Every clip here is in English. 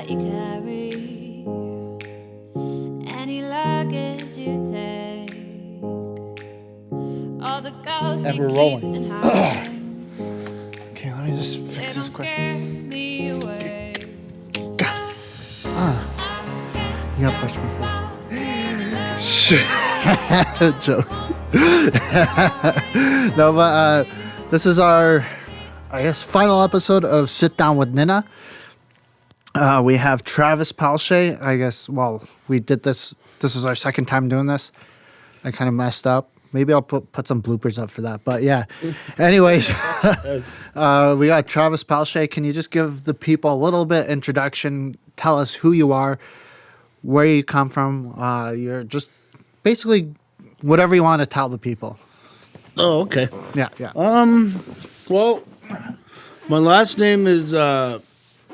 that you carry, any luggage you take, all the ghosts And you we're keep rolling. in hiding. Okay, let me just They fix don't this quick. scare me away. You gotta push me first. Shit. Jokes. No, but this is our, I guess, final episode of Sit Down with Nin'na. We have Travis Pelletier. I guess, well, we did this. This is our second time doing this. I kind of messed up. Maybe I'll put some bloopers up for that. But yeah. Anyways, we got Travis Pelletier. Can you just give the people a little bit introduction? Tell us who you are, where you come from. You're just basically whatever you want to tell the people. Oh, okay. Yeah, yeah. Well, my last name is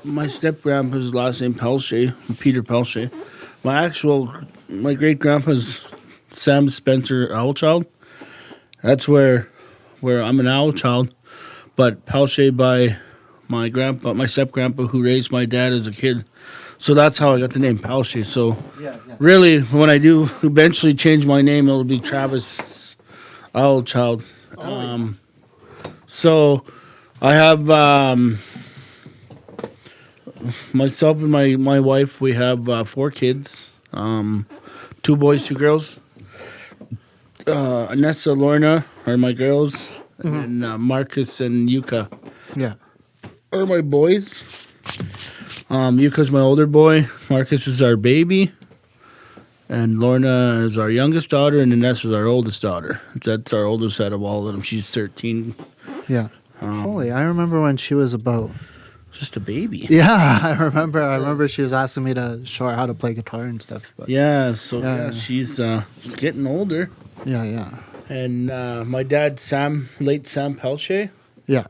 my step-grandpa's last name, Pelletier, Peter Pelletier. My great-grandpa's Sam Spencer Owlchild. That's where I'm an Owlchild, but Pelletier by my grandpa, my step-grandpa who raised my dad as a kid. So that's how I got the name Pelletier. So really, when I do eventually change my name, it'll be Travis Owlchild. So I have myself and my wife. We have 4 kids, 2 boys, 2 girls. Anessa, Lorna are my girls, and Marcus and Yuka Yeah. are my boys. Yuka's my older boy. Marcus is our baby. And Lorna is our youngest daughter, and Inessa is our oldest daughter. That's our oldest out of all of them. She's 13. Yeah. Holy, I remember when she was about... Just a baby. Yeah, I remember she was asking me to show her how to play guitar and stuff. But Yeah, she's getting older. yeah. And my dad, late Sam Pelletier, Yeah.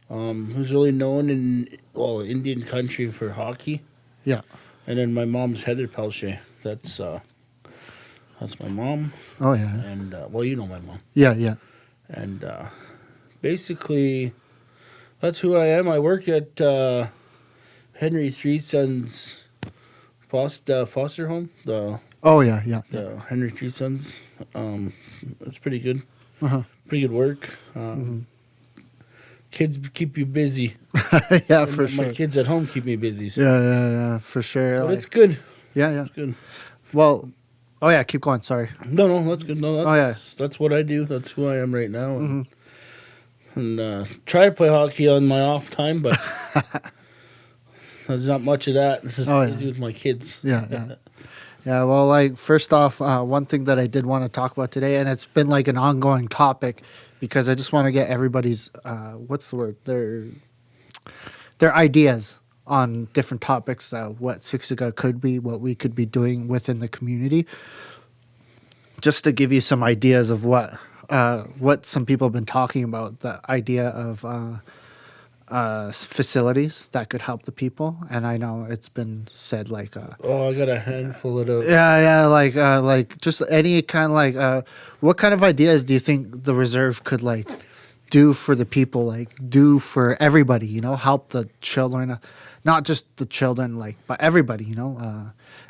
who's really known in Indian country for hockey. Yeah. And then my mom's Heather Pelletier. That's my mom. Oh, yeah. And you know my mom. Yeah. And basically, that's who I am. I work at Henry Three Sons foster home. The Henry Three Sons. It's pretty good. Pretty good work. Kids keep you busy. Yeah, for sure. My kids at home keep me busy. So. Yeah, for sure. But it's good. Yeah. It's good. Well, oh yeah, keep going. Sorry. No, that's good. No, that's, that's what I do. That's who I am right now. And try to play hockey on my off time, but there's not much of that. It's just busy with my kids. Yeah. Yeah, well, like, first off, one thing that I did want to talk about today, and it's been like an ongoing topic, because I just want to get everybody's, what's the word, their ideas on different topics, what Siksika could be, what we could be doing within the community, just to give you some ideas of what some people have been talking about, the idea of facilities that could help the people. And I know it's been said like I got a handful of those. like just any kind of what kind of ideas do you think the reserve could like do for the people, like do for everybody, help the children, not just the children, like, but everybody,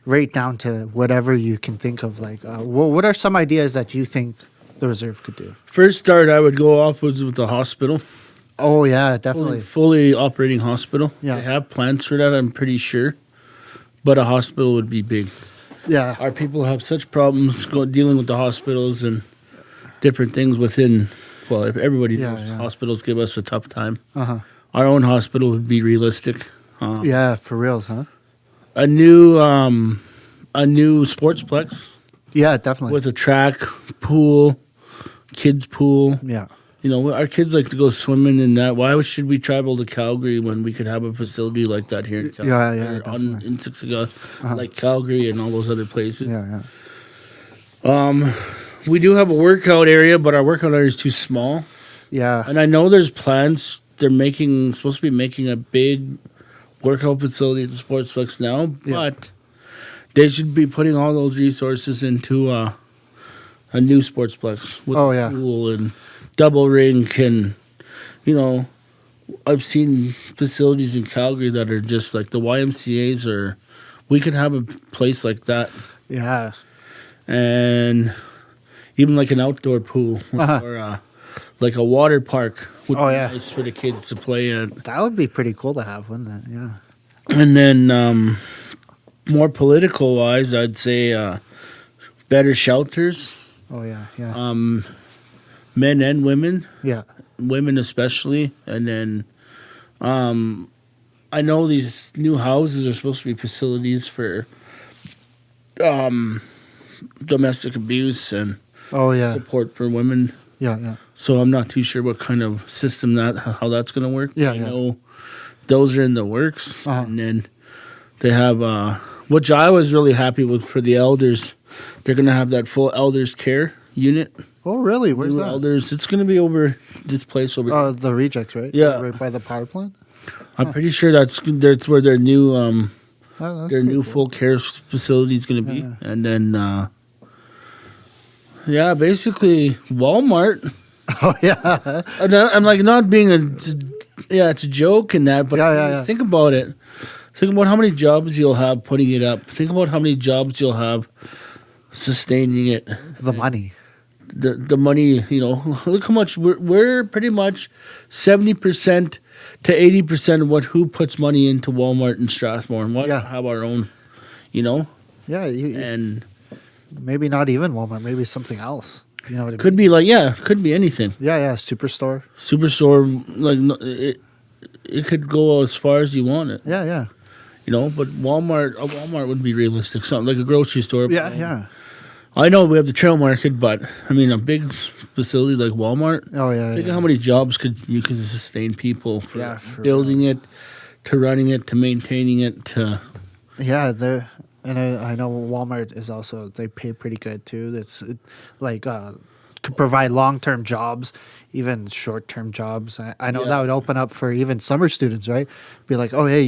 right down to whatever you can think of, like what are some ideas that you think the reserve could do? First start I would go off was with the hospital. Oh, yeah, definitely. Fully operating hospital. Yeah. They have plans for that, I'm pretty sure. But a hospital would be big. Yeah. Our people have such problems dealing with the hospitals and different things within. Well, everybody knows hospitals give us a tough time. Our own hospital would be realistic. Yeah, for reals, huh? A new sportsplex. Yeah, definitely. With a track, pool, kids pool. Yeah. Our kids like to go swimming in that. Why should we travel to Calgary when we could have a facility like that here in Calgary? Yeah, in Siksika, like Calgary and all those other places. Yeah. We do have a workout area, but our workout area is too small. Yeah. And I know there's plans. They're supposed to be making a big workout facility at the Sportsplex now, but they should be putting all those resources into a new Sportsplex with a pool and double rink and, I've seen facilities in Calgary that are just like the YMCA's, or we could have a place like that, Yeah. and even like an outdoor pool or like a water park would Oh, be yeah. nice for the kids to play at. That would be pretty cool to have, wouldn't it? Yeah. And then more political wise, I'd say better shelters, Oh, yeah. Yeah. men and women. Yeah. Women especially, and then I know these new houses are supposed to be facilities for domestic abuse and Oh, yeah. support for women. Yeah. Yeah. So I'm not too sure what kind of system how that's going to work. Yeah, I yeah. know those are in the works, Uh-huh. and then they have which I was really happy with for the elders. They're going to have that full elders care unit. Oh, really? Where's New that? elders. It's going to be over this place over. Oh, the rejects, right? Yeah. Right by the power plant. I'm pretty sure that's where their new Oh, that's their pretty new cool. full care facility is going to be, Yeah. and then basically Walmart. Oh, yeah. And I'm like not being it's a joke and that, but Yeah. think about it. Think about how many jobs you'll have putting it up. Think about how many jobs you'll have sustaining it. The money. The money, look how much we're pretty much 70% to 80% of who puts money into Walmart and Strathmore, and why Yeah. not have our own, Yeah. and Maybe not even Walmart. Maybe something else. You know what I mean? could be could be anything. Yeah. Yeah. Superstore. Superstore, it could go as far as you want it, Yeah. Yeah. but a Walmart would be realistic, something like a grocery store. Yeah. Yeah. I know we have the trail market, but I mean a big facility like Walmart. Oh, yeah. Think yeah. of how many jobs you could sustain people for Yeah, for building it, to running it, to maintaining it, to Yeah, and I know Walmart is also, they pay pretty good too. It's could provide long-term jobs, even short-term jobs. I know Yeah. that would open up for even summer students, right? Be like, oh, hey,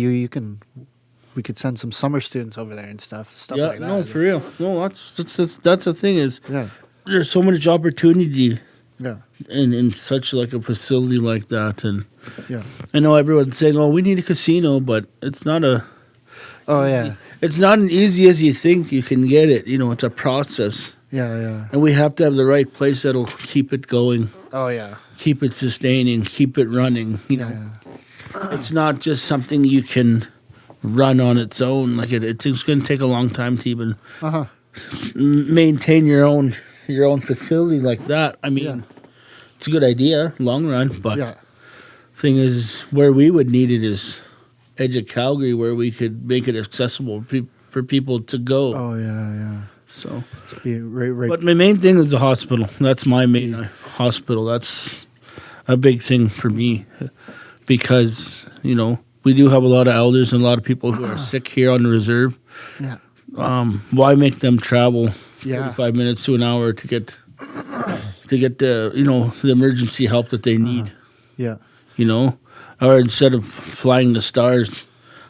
we could send some summer students over there and stuff like that. no, for real. No, that's the thing is Yeah, there's so much opportunity yeah, in such like a facility like that, and yeah. I know everyone's saying, "Oh, we need a casino," but it's not Oh, yeah, it's not as easy as you think you can get it. It's a process, yeah. and we have to have the right place that'll keep it going, Oh, yeah, keep it sustaining, keep it running. yeah. It's not just something you can run on its own. Like it's going to take a long time to even Uh-huh. maintain your own facility like that. I mean, Yeah. it's a good idea, long run, but Yeah, thing is, where we would need it is edge of Calgary, where we could make it accessible for people to go. oh, yeah. So, Be right. but my main thing is the hospital. That's my main hospital. That's a big thing for me because we do have a lot of elders and a lot of people who are sick here on the reserve. Yeah, Why make them travel Yeah. 45 minutes to an hour to get the the emergency help that they need? yeah, Or instead of flying the stars,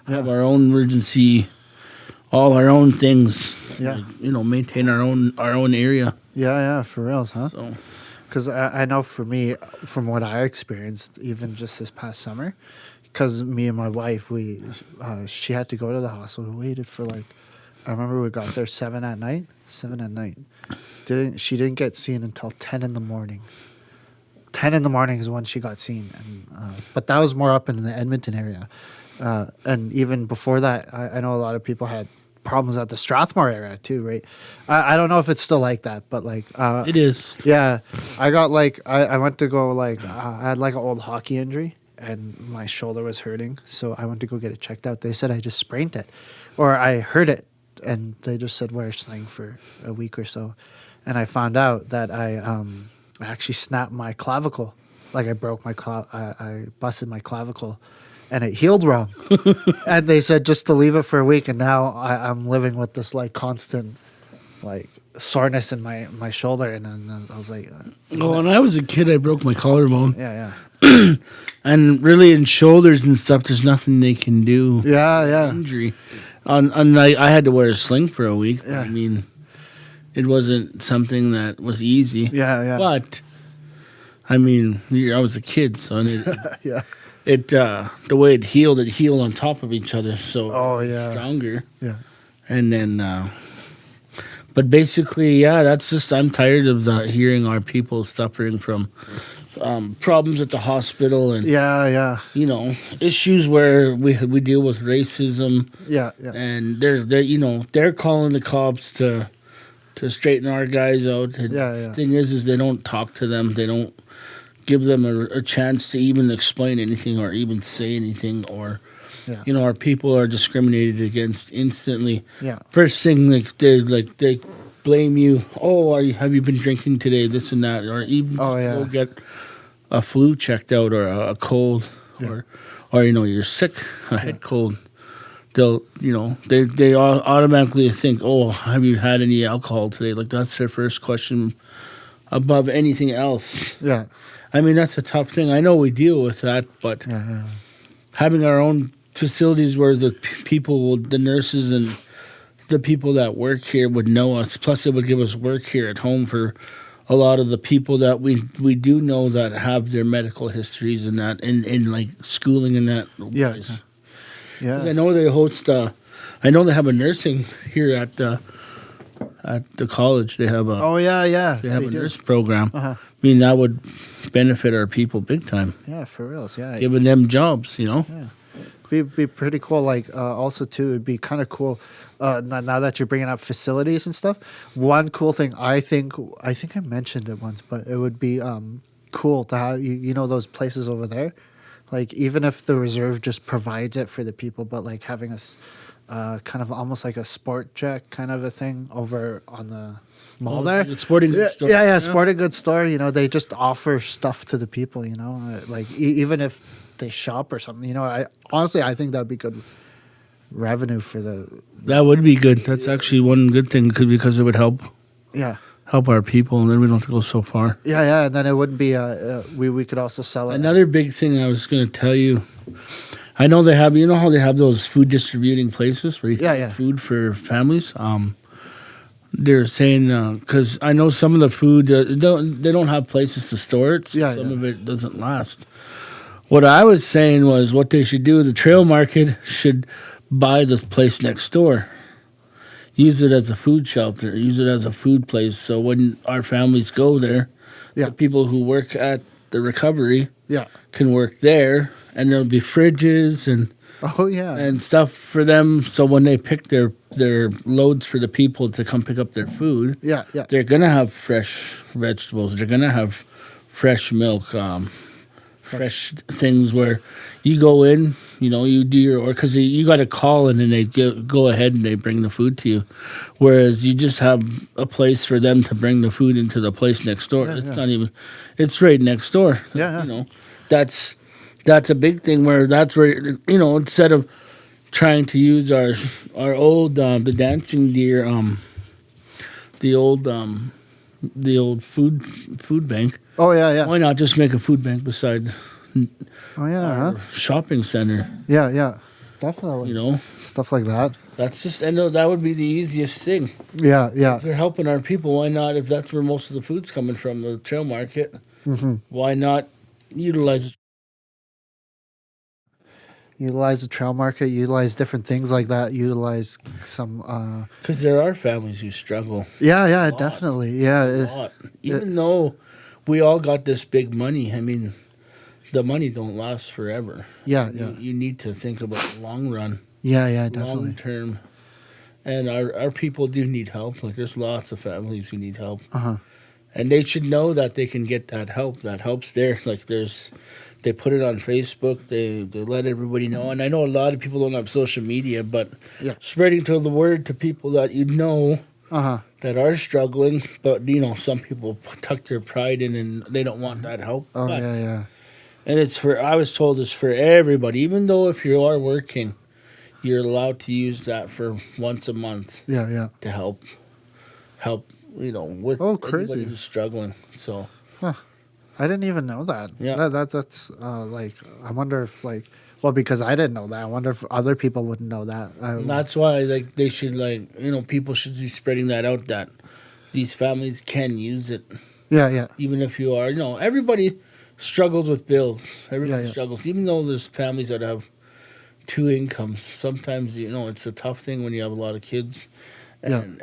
have our own emergency, all our own things. Yeah. Like, maintain our own area. yeah. For reals, huh? So Because I know for me, from what I experienced, even just this past summer, because me and my wife, she had to go to the hospital. We waited for I remember we got there 7 at night. She didn't get seen until 10 in the morning. 10 in the morning is when she got seen, but that was more up in the Edmonton area. And even before that, I know a lot of people had problems at the Strathmore area too, right? I don't know if it's still like that, but it is. yeah, I got I went to go I had an old hockey injury and my shoulder was hurting, so I went to go get it checked out. They said I just sprained it, or I hurt it, and they just said wear a sling for a week or so, and I found out that I actually snapped my clavicle, I broke I busted my clavicle, and it healed wrong, and they said just to leave it for a week, and now I'm living with this constant soreness in my shoulder, and then I was like, When I was a kid, I broke my collarbone, yeah, and really in shoulders and stuff, there's nothing they can do. yeah. Injury, I had to wear a sling for a week. Yeah. I mean, it wasn't something that was easy. Yeah. But I mean, I was a kid, so I needed, Yeah. the way it healed on top of each other, so Oh, it was yeah. stronger. Yeah. And then, but basically, yeah, that's just I'm tired of hearing our people suffering from problems at the hospital and Yeah. issues where we deal with racism, Yeah. and they're calling the cops to straighten our guys out. And Yeah. the thing is they don't talk to them. They don't give them a chance to even explain anything or even say anything, or Yeah. our people are discriminated against instantly. Yeah. First thing, they blame you. Oh, have you been drinking today? This and that, or even Oh, just yeah. go get a flu checked out, or a cold, Yeah. or you're sick, a head cold. They'll they automatically think, oh, have you had any alcohol today? Like that's their first question above anything else. Yeah. I mean, that's a tough thing. I know we deal with that, but Yeah. having our own facilities where the the nurses and the people that work here would know us, plus it would give us work here at home for a lot of the people that we do know that have their medical histories and that, in like schooling and that. Yeah. wise. 'Cause Yeah. I know they host. I know they have a nursing here at the college. They have a Oh, yeah. they have a do. nurse program. Uh-huh. I mean, that would benefit our people big time, Yeah, for reals. Yeah. giving them jobs. Be pretty cool. Like also too, it'd be kind of cool. Now that you're bringing up facilities and stuff, one cool thing I think I mentioned it once, but it would be cool to have you know those places over there, like even if the reserve just provides it for the people, but like having us kind of almost like a sport check kind of a thing over on the mall there. It's sporting goods store. Yeah, sporting goods store. You know, they just offer stuff to the people. You know, like even if they shop or something. You know, I think that'd be good revenue for the. That would be good. That's actually one good thing because it would help Yeah. our people, and then we don't have to go so far. Yeah, and then it wouldn't be. We could also sell it. Another big thing I was going to tell you. I know they have. You know how they have those food distributing places where you can get food for families. They're saying because I know some of the food they don't have places to store it. So some of it doesn't last. What I was saying was what they should do. The trail market should buy the place next door. Use it as a food shelter. Use it as a food place. So when our families go there, the people who work at the recovery can work there, and there'll be fridges and and stuff for them. So when they pick their loads for the people to come pick up their food, they're gonna have fresh vegetables. They're gonna have fresh milk, fresh things where you go in, you do your order because you got to call in and they go ahead and they bring the food to you. Whereas you just have a place for them to bring the food into the place next door. Not even, it's right next door. That's a big thing where that's where, instead of trying to use our old, the dancing deer, the old food bank. Oh yeah. Why not just make a food bank beside our shopping center? Yeah. Definitely. Stuff like that. That's just, I know that would be the easiest thing. Yeah. If they're helping our people, why not? If that's where most of the food's coming from, the trail market, why not utilize it? Utilize the trail market, utilize different things like that, utilize some. Because there are families who struggle. Yeah, definitely. Yeah. A lot. Even though we all got this big money, I mean, the money don't last forever. Yeah. You need to think about the long run. Yeah, definitely. Long term. And our people do need help. Like, there's lots of families who need help. And they should know that they can get that help. That help's there. Like, they put it on Facebook. They let everybody know. And I know a lot of people don't have social media, but spreading the word to people that that are struggling. But, some people tuck their pride in and they don't want that help. Oh, yeah. And I was told it's for everybody. Even though if you are working, you're allowed to use that for once a month. Yeah. To help, with crazy. anybody who's struggling. So, I didn't even know that. Yeah, that's like, I wonder if because I didn't know that. I wonder if other people wouldn't know that. That's why they should people should be spreading that out that these families can use it. Yeah. Even if you are everybody struggles with bills. Everybody Yeah. struggles, even though there's families that have two incomes. Sometimes it's a tough thing when you have a lot of kids, and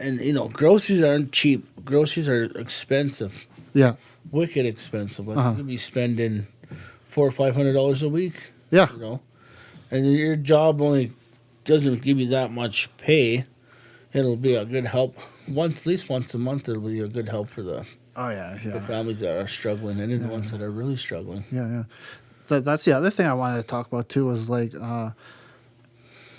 groceries aren't cheap. Groceries are expensive, Yeah. wicked expensive. Like Uh-huh. you could be spending $400 or $500 a week. Yeah. And your job only doesn't give you that much pay. It'll be a good help at least once a month. It'll be a good help for the Oh yeah. the families that are struggling and the ones that are really struggling. Yeah. That's the other thing I wanted to talk about too, was like,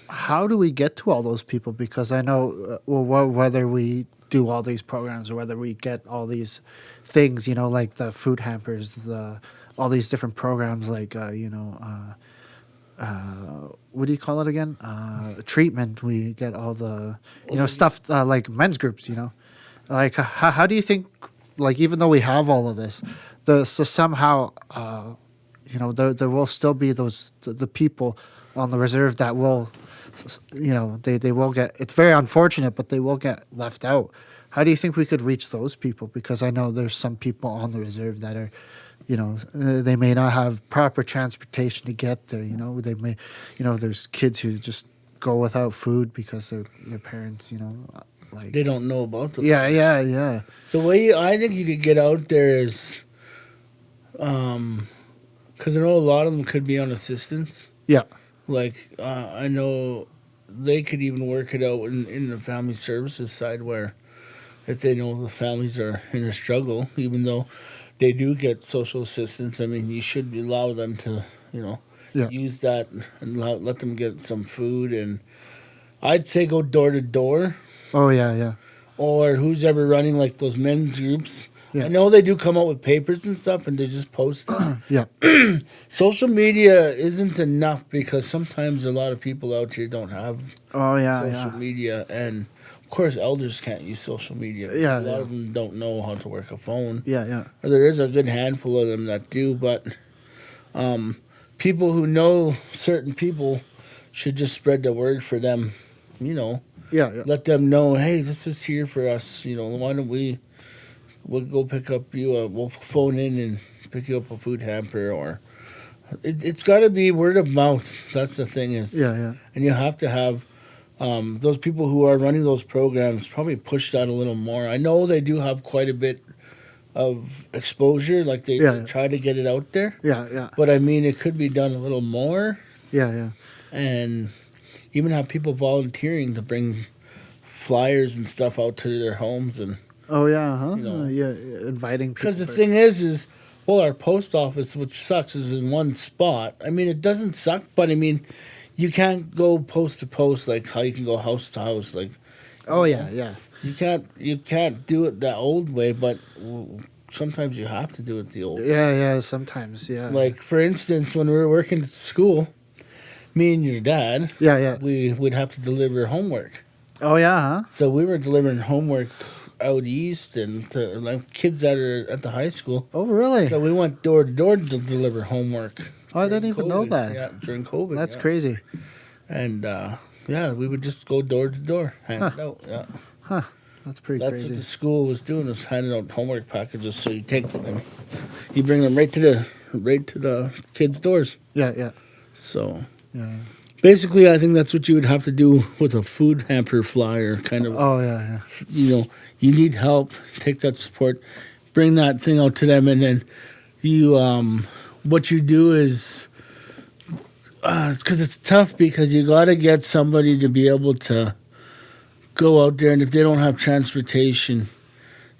how do we get to all those people? Because I know, whether we do all these programs or whether we get all these things, like the food hampers, all these different programs, like, what do you call it again? Treatment. We get all the, stuff, like men's groups, like, how do you think, like, even though we have all of this, so somehow, there will still be the people on the reserve that will, they will get, it's very unfortunate, but they will get left out. How do you think we could reach those people? Because I know there's some people on the reserve that are, they may not have proper transportation to get there. They may, there's kids who just go without food because their parents, like, They don't know about them. yeah. The way I think you could get out there is, because I know a lot of them could be on assistance. Yeah. Like I know they could even work it out in the family services side, where if they know the families are in a struggle, even though they do get social assistance, I mean, you should allow them to, use that and let them get some food. And I'd say go door to door, Oh yeah. or who's ever running like those men's groups. Yeah. I know they do come out with papers and stuff, and they just post them. Yeah. Social media isn't enough, because sometimes a lot of people out here don't have Oh yeah. social media, and of course elders can't use social media. Yeah, A lot yeah. of them don't know how to work a phone. Yeah. Or there is a good handful of them that do, but people who know certain people should just spread the word for them. Yeah. Let them know, hey, this is here for us. Why don't we'll go pick up you. We'll phone in and pick you up a food hamper, or it's got to be word of mouth. That's the thing is, Yeah. and you have to have those people who are running those programs probably push that a little more. I know they do have quite a bit of exposure, like they try to get it out there. Yeah. But I mean, it could be done a little more, Yeah. and even have people volunteering to bring flyers and stuff out to their homes. And Oh yeah, huh? know. Yeah, inviting people. because the thing is well, our post office, which sucks, is in one spot. I mean, it doesn't suck, but I mean, you can't go post to post like how you can go house to house. Like, Oh yeah. you can't do it that old way, but sometimes you have to do it the old way. Yeah. Sometimes, yeah. Like, for instance, when we were working at school, me and your dad, Yeah. we would have to deliver homework. Oh yeah, huh? So we were delivering homework out east and to like kids that are at the high school. Oh really? So we went door to door to deliver homework. Oh, I didn't during even know COVID. that. Yeah, during COVID. That's yeah. crazy. And we would just go door to door, hand it out. Yeah, That's pretty that's what crazy. the school was doing, was handing out homework packages. So you take them and you bring them right to the kids' doors. Yeah. So Yeah. basically, I think that's what you would have to do with a food hamper flyer, kind of. Oh yeah. You need help, take that support, bring that thing out to them, and then you, what you do is, because it's tough, because you got to get somebody to be able to go out there, and if they don't have transportation,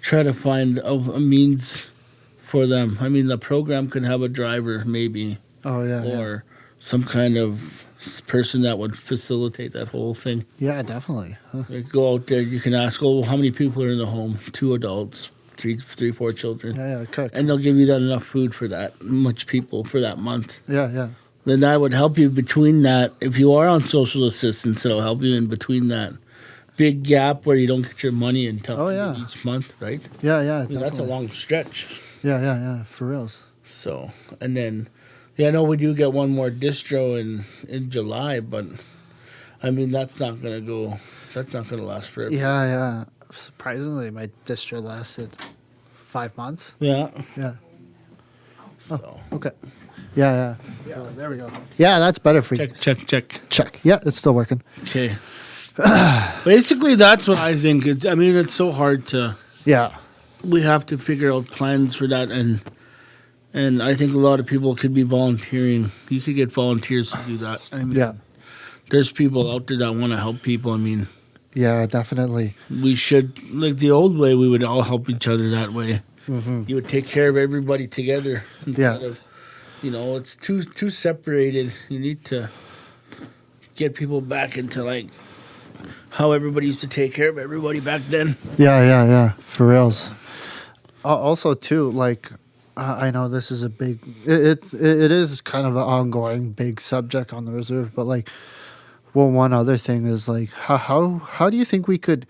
try to find a means for them. I mean, the program could have a driver, maybe, Oh yeah. or some kind of person that would facilitate that whole thing. Yeah, definitely. Huh. Like, go out there, you can ask, how many people are in the home? 2 adults, 4 children. Yeah. Cook. And they'll give you that enough food for that much people for that month. Yeah. Then that would help you between that. If you are on social assistance, it'll help you in between that big gap where you don't get your money until Oh, yeah. each month, right? Yeah. I mean, Definitely. that's a long stretch. Yeah. For reals. So, and then, I know we do get one more distro in July, but I mean, that's not going to last forever. Yeah. Surprisingly, my distro lasted 5 months. Yeah. Yeah. So Okay. Yeah. Oh, there we go. Yeah, that's better for you. check. Check. Yeah, it's still working. Okay. Basically, that's what I think. It's so hard to. Yeah. We have to figure out plans for that, and I think a lot of people could be volunteering. You could get volunteers to do that. Yeah. There's people out there that want to help people. Yeah, definitely. We should, like the old way, we would all help each other that way. Mm-hmm. You would take care of everybody together instead of, it's too separated. You need to get people back into like how everybody used to take care of everybody back then. Yeah. For reals. Also, too, like, I know this is a big. It is kind of an ongoing big subject on the reserve, but like, well, one other thing is like, how do you think we could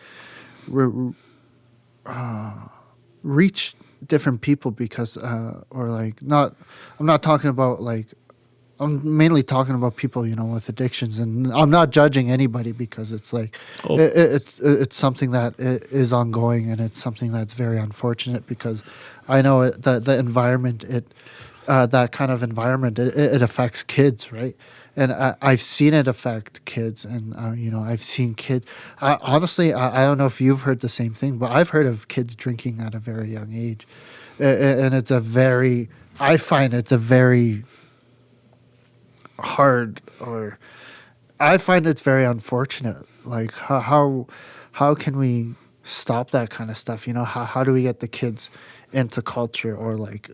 reach different people? Because or like not. I'm not talking about like. I'm mainly talking about people, with addictions, and I'm not judging anybody because it's like it's something that is ongoing, and it's something that's very unfortunate because I know the environment that kind of environment it affects kids, right? And I've seen it affect kids, and I've seen kids. Honestly, I don't know if you've heard the same thing, but I've heard of kids drinking at a very young age, and I find it's a very hard, or I find it's very unfortunate. Like how can we stop that kind of stuff? How do we get the kids into culture, or like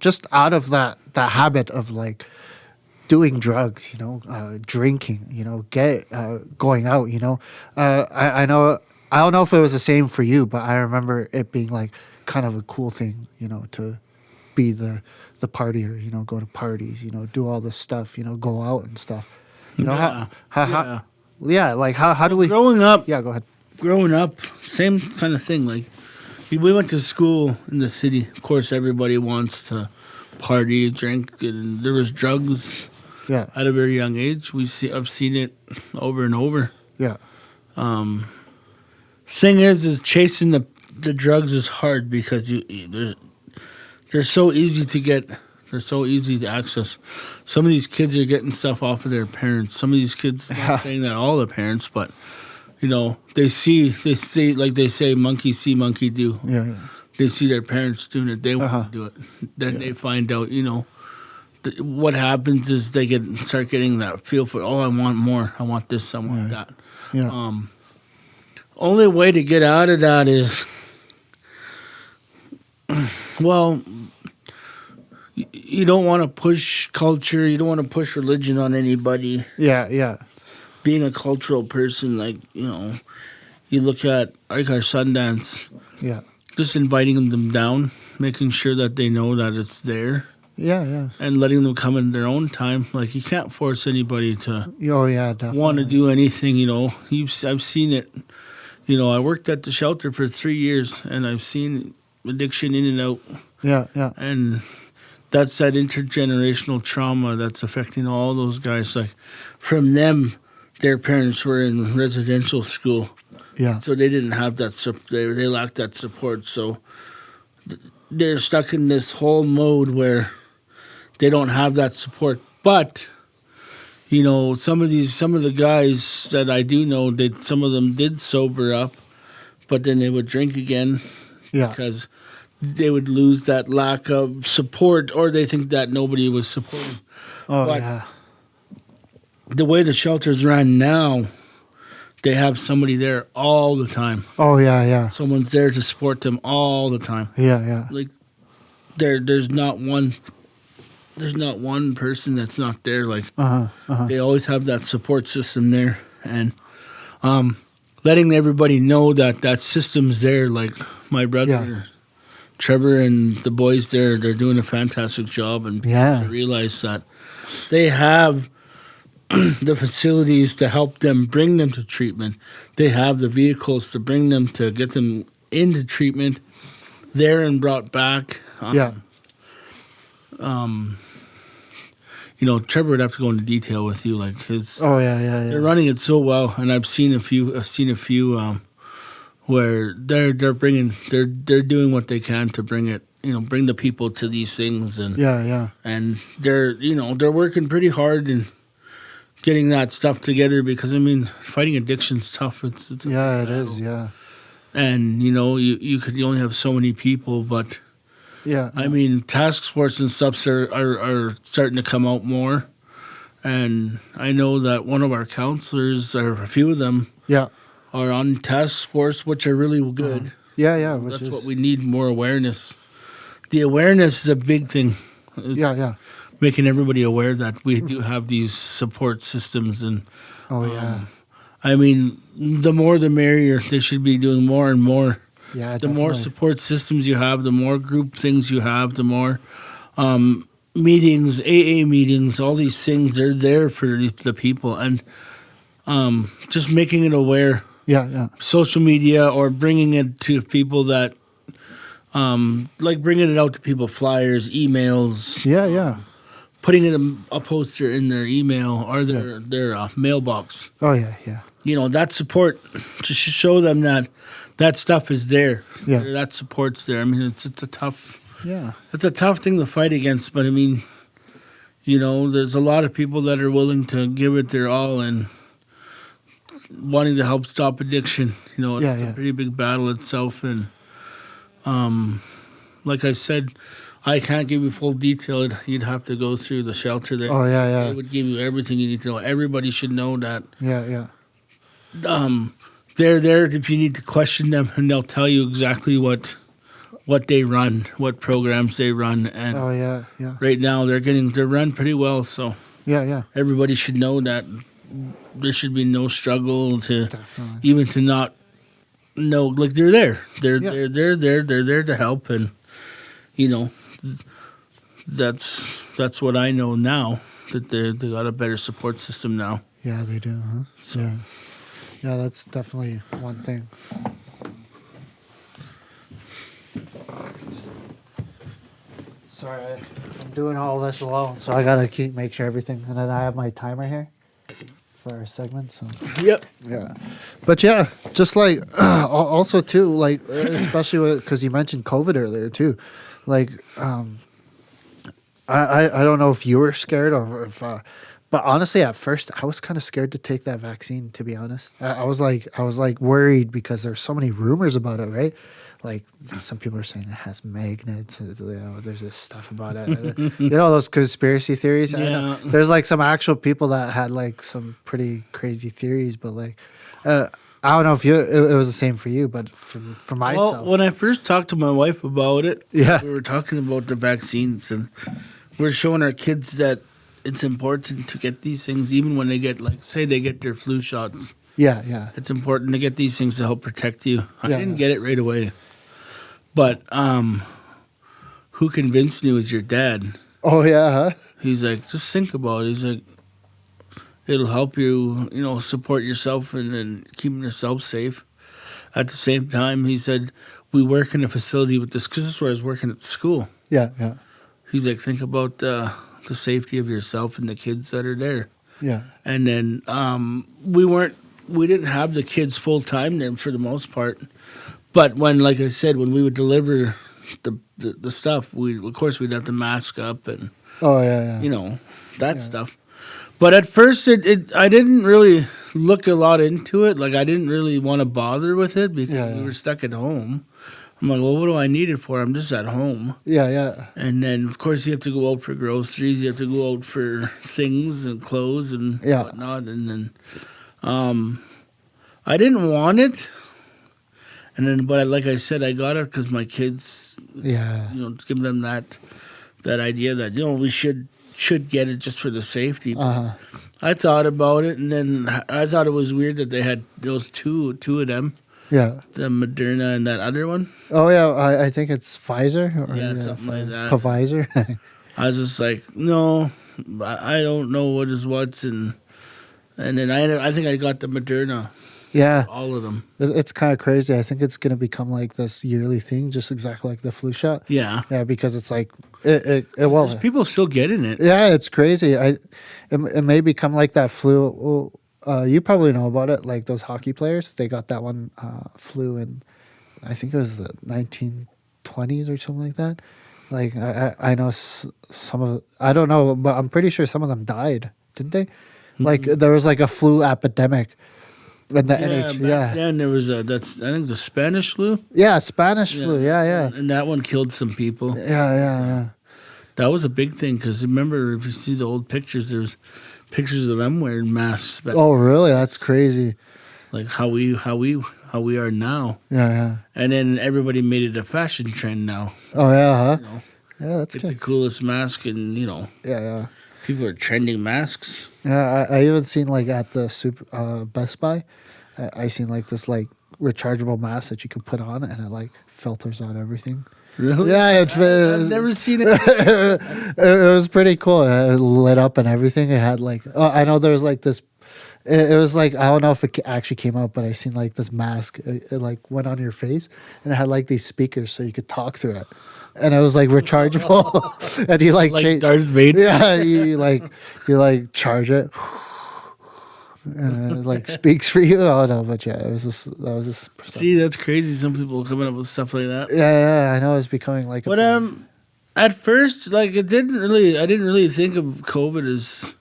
just out of that habit of like doing drugs, drinking, going out, I know, I don't know if it was the same for you, but I remember it being like kind of a cool thing, to be the partier, go to parties, do all this stuff, go out and stuff. How do we Growing up, Yeah, go ahead. growing up, same kind of thing. Like we went to school in the city. Of course, everybody wants to party, drink, and there was drugs Yeah. at a very young age. I've seen it over and over. Yeah. Thing is chasing the drugs is hard because they're so easy to get. They're so easy to access. Some of these kids are getting stuff off of their parents. Some of these kids, not saying that all the parents, but they see like they say, monkey see, monkey do. Yeah. They see their parents doing it. They want to do it. Then they find out, what happens is they start getting that feel for, I want more. I want this. I want that. Yeah. Only way to get out of that is, well, you don't want to push culture. You don't want to push religion on anybody. Yeah. Being a cultural person, like, you look at like our Sundance, Yeah. just inviting them down, making sure that they know that it's there, Yeah. and letting them come in their own time. Like, you can't force anybody to Oh yeah, definitely. want to do anything, I've seen it. I worked at the shelter for 3 years, and I've seen addiction in and out. Yeah. And that's that intergenerational trauma that's affecting all those guys. Like, from them, their parents were in residential school, Yeah. so they didn't have that. They lacked that support. So they're stuck in this whole mode where they don't have that support. But some of the guys that I do know, some of them did sober up, but then they would drink again Yeah. because they would lose that lack of support, or they think that nobody was supporting. Oh but- yeah. The way the shelters run now, they have somebody there all the time. Oh yeah. Someone's there to support them all the time. Yeah. Like there's not one person that's not there. Like they always have that support system there, and letting everybody know that system's there. Like my brother Trevor and the boys there, they're doing a fantastic job, and Yeah. people realize that they have the facilities to help them, bring them to treatment. They have the vehicles to bring them, to get them into treatment there and brought back. Trevor would have to go into detail with you, like his. Oh yeah. They're running it so well, and I've seen a few where they're doing what they can to bring it, bring the people to these things, and Yeah. and they're working pretty hard in getting that stuff together, because I mean, fighting addiction's tough. It's a Yeah, it battle. is. Yeah. And you only have so many people, but Yeah. I mean, task force and stuff are starting to come out more. And I know that one of our counselors, or a few of them, Yeah. are on task force, which are really good. Yeah. Which That's is, what we need, more awareness. The awareness is a big thing. It's Yeah. making everybody aware that we do have these support systems. And Oh yeah. I mean, the more the merrier. They should be doing more and more. Yeah. The more definitely. support systems you have, the more group things you have, the more meetings, AA meetings, all these things, they're there for the people. And just making it aware, Yeah. social media, or bringing it to people that, like bringing it out to people, flyers, emails, Yeah. putting it a poster in their email or their mailbox. Oh yeah. That support, just to show them that stuff is there. Yeah. That support's there. I mean, it's a tough Yeah. thing to fight against, but I mean, there's a lot of people that are willing to give it their all and wanting to help stop addiction. It's a pretty big battle itself, and like I said, I can't give you full detail. You'd have to go through the shelter there. Oh yeah. They would give you everything you need to know. Everybody should know that. Yeah. They're there if you need to question them, and they'll tell you exactly what they run, what programs they run, and Oh yeah. right now they're run pretty well. So Yeah. everybody should know that there should be no struggle to Definitely. even to not know. Like, they're there. They're Yeah. there. They're there to help, and that's what I know now, that they got a better support system now. Yeah, they do. Huh? So Yeah, that's definitely one thing. Sorry, I'm doing all this alone, so I gotta make sure everything. And then I have my timer here for our segment. So yep. yeah, but yeah, just like also too, like especially because you mentioned COVID earlier too, like I don't know if you were scared or if. But honestly, at first, I was kind of scared to take that vaccine. To be honest, I was like worried because there's so many rumors about it, right? Like some people are saying it has magnets. There's this stuff about it. Those conspiracy theories. I know Yeah. there's like some actual people that had like some pretty crazy theories, but like I don't know if it was the same for you, but for myself, Well, when I first talked to my wife about it, Yeah. we were talking about the vaccines, and we're showing our kids that it's important to get these things, even when they get, like, say they get their flu shots. yeah, It's important to get these things to help protect you. I Yeah. didn't get it right away, but who convinced me was your dad. oh yeah, huh? He's like, just think about it. He's like, it'll help you, support yourself and keeping yourself safe. At the same time, he said, we work in a facility with this, because this is where I was working at school. Yeah. He's like, think about the safety of yourself and the kids that are there. Yeah. And then we didn't have the kids full time there for the most part. But when, like I said, when we would deliver the stuff, of course we'd have to mask up and Oh yeah. that stuff. But at first, I didn't really look a lot into it. Like, I didn't really want to bother with it because we were stuck at home. I'm like, well, what do I need it for? I'm just at home. Yeah. And then, of course, you have to go out for groceries. You have to go out for things and clothes and whatnot. And then I didn't want it. And then, but like I said, I got it because my kids, Yeah. give them that idea that, we should get it just for the safety. I thought about it, and then I thought it was weird that they had those two of them. Yeah. The Moderna and that other one. Oh yeah, I think it's Pfizer. Or, Something like that. Pfizer. I was just like, no, I don't know what is what's, and then I think I got the Moderna, Yeah, all of them. it's kind of crazy. I think it's gonna become like this yearly thing, just exactly like the flu shot. Yeah. Yeah, because it's like it well. There's people still getting it. Yeah, it's crazy. It may become like that flu you probably know about it. Like those hockey players, they got that one flu in, I think it was the 1920s or something like that. Like I know some of, I don't know, but I'm pretty sure some of them died, didn't they? Like there was like a flu epidemic in the NH. Yeah, then there was that's I think the Spanish flu. yeah, Spanish flu. Yeah. And that one killed some people. Yeah. That was a big thing because remember, if you see the old pictures, there's pictures of them wearing masks. Oh, really? That's crazy. Like how we are now. Yeah. And then everybody made it a fashion trend now. Oh, yeah, huh? You know, Yeah, that's get the good. coolest mask, and Yeah. people are trending masks. Yeah, I even seen like at the Best Buy, I seen like this like rechargeable mask that you could put on and it like filters out everything. Really? Yeah, I've never seen it. it was pretty cool. It lit up and everything. It had like, I know there was like this. It was like, I don't know if it actually came out, but I seen like this mask. It like went on your face and it had like these speakers so you could talk through it. And it was like rechargeable, and you like Darth Vader. yeah, you like charge it, and it like speaks for you. Oh no, but yeah, that was just. See, that's crazy. Some people are coming up with stuff like that. Yeah, I know it's becoming like. But at first, like I didn't really think of COVID as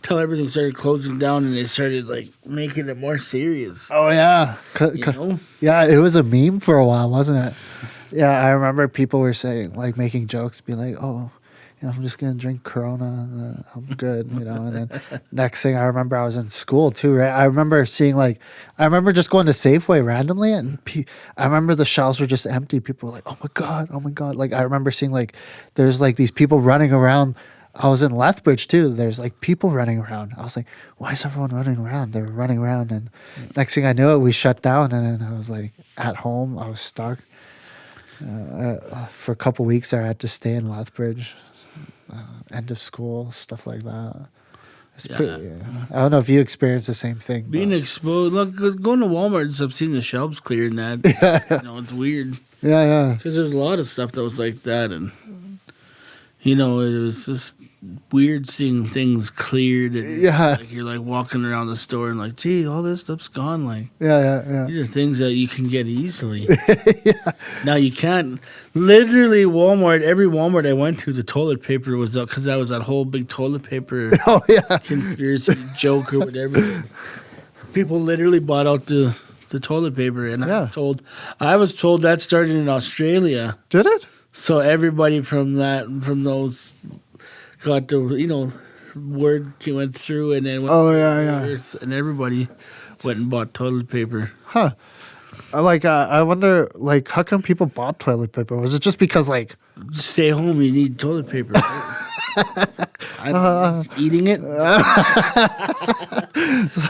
till everything started closing down and they started like making it more serious. Oh yeah, You know? yeah, it was a meme for a while, wasn't it? Yeah, I remember people were saying, like, making jokes, be like, "Oh, I'm just gonna drink Corona, I'm good," And then next thing I remember, I was in school too, right? I remember just going to Safeway randomly, and I remember the shelves were just empty. People were like, "Oh my god!" Like I remember seeing like there's like these people running around. I was in Lethbridge too. There's like people running around. I was like, "Why is everyone running around?" They were running around, and next thing I knew, it we shut down, and then I was like at home. I was stuck. For a couple weeks there, I had to stay in Lethbridge, end of school, stuff like that. It's pretty. I don't know if you experienced the same thing. Being exposed, look, 'cause going to Walmart and stuff, seeing the shelves clear and that, it's weird. Yeah. Because there's a lot of stuff that was like that, and it was just weird seeing things cleared. And like you're like walking around the store and like, gee, all this stuff's gone. Like, Yeah. these are things that you can get easily. Now you can't. Literally, every Walmart I went to, the toilet paper was up because that was that whole big toilet paper Oh yeah. conspiracy joke or whatever. People literally bought out the toilet paper, and I was told that started in Australia. Did it? So everybody from those got the word went through, and then went Earth, and everybody went and bought toilet paper. Huh. I wonder, like, how come people bought toilet paper? Was it just because, like, Stay home, you need toilet paper. I'm eating it.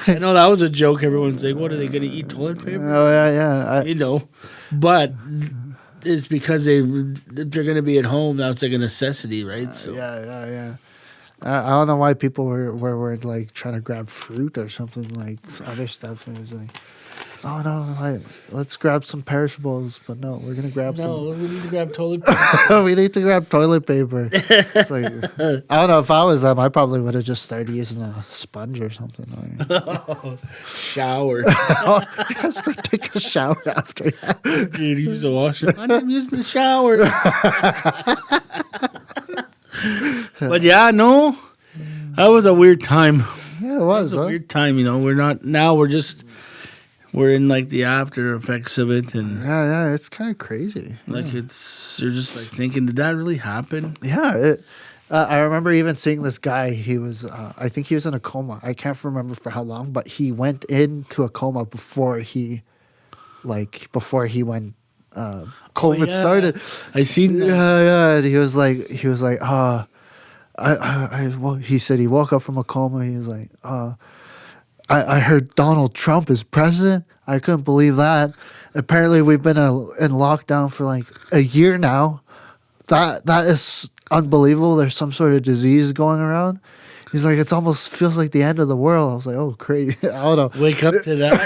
I know that was a joke. Everyone's like, "What are they going to eat? Toilet paper?" oh yeah. But it's because they're going to be at home. That's like a necessity, right? So Yeah. I don't know why people were like trying to grab fruit or something, like other stuff. And it was like, oh no, like let's grab some perishables, but no, we're gonna grab we need to grab toilet paper. some. We need to grab toilet paper. It's like, I don't know, if I was them, I probably would have just started using a sponge or something. Shower. Let's go take a shower after that. You use the washer. I'm using the shower. But yeah, no, that was a weird time. Yeah, it was. A weird time, We're not now. We're in like the after effects of it, and Yeah, it's kind of crazy. like you're just like thinking, did that really happen? Yeah, I remember even seeing this guy. He was, I think he was in a coma. I can't remember for how long, but he went into a coma before he went. COVID started. I seen that. Yeah. And he was like, he said he woke up from a coma. He was like, I heard Donald Trump is president. I couldn't believe that. Apparently, we've been in lockdown for like a year now. That is unbelievable. There's some sort of disease going around. He's like, it almost feels like the end of the world. I was like, oh, crazy. I don't know. Wake up to that.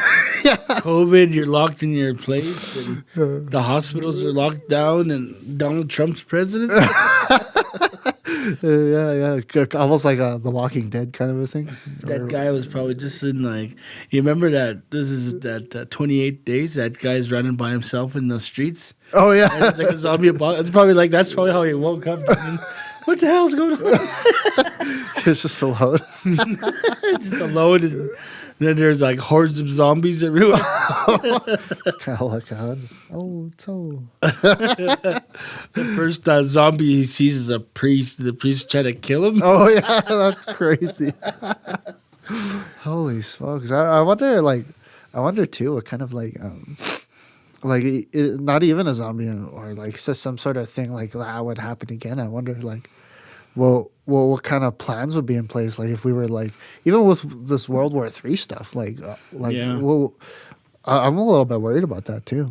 COVID, you're locked in your place, and the hospitals are locked down, and Donald Trump's president. Almost like The Walking Dead kind of a thing. That guy was probably just in like. You remember that? This is that 28 days. That guy's running by himself in the streets. Oh And yeah, it's like a zombie apocalypse. It's probably like that's probably how he woke up. Thinking, what the hell's going on? it's just alone. Just alone. And then there's like hordes of zombies everywhere. Kind of like oh, so. The first zombie he sees is a priest. The priest trying to kill him. Oh yeah, that's crazy. Holy smokes! I wonder too what kind of not even a zombie or like just some sort of thing like that would happen again. I wonder what kind of plans would be in place, like if we were like even with this World War III stuff, Yeah. well, I'm a little bit worried about that too.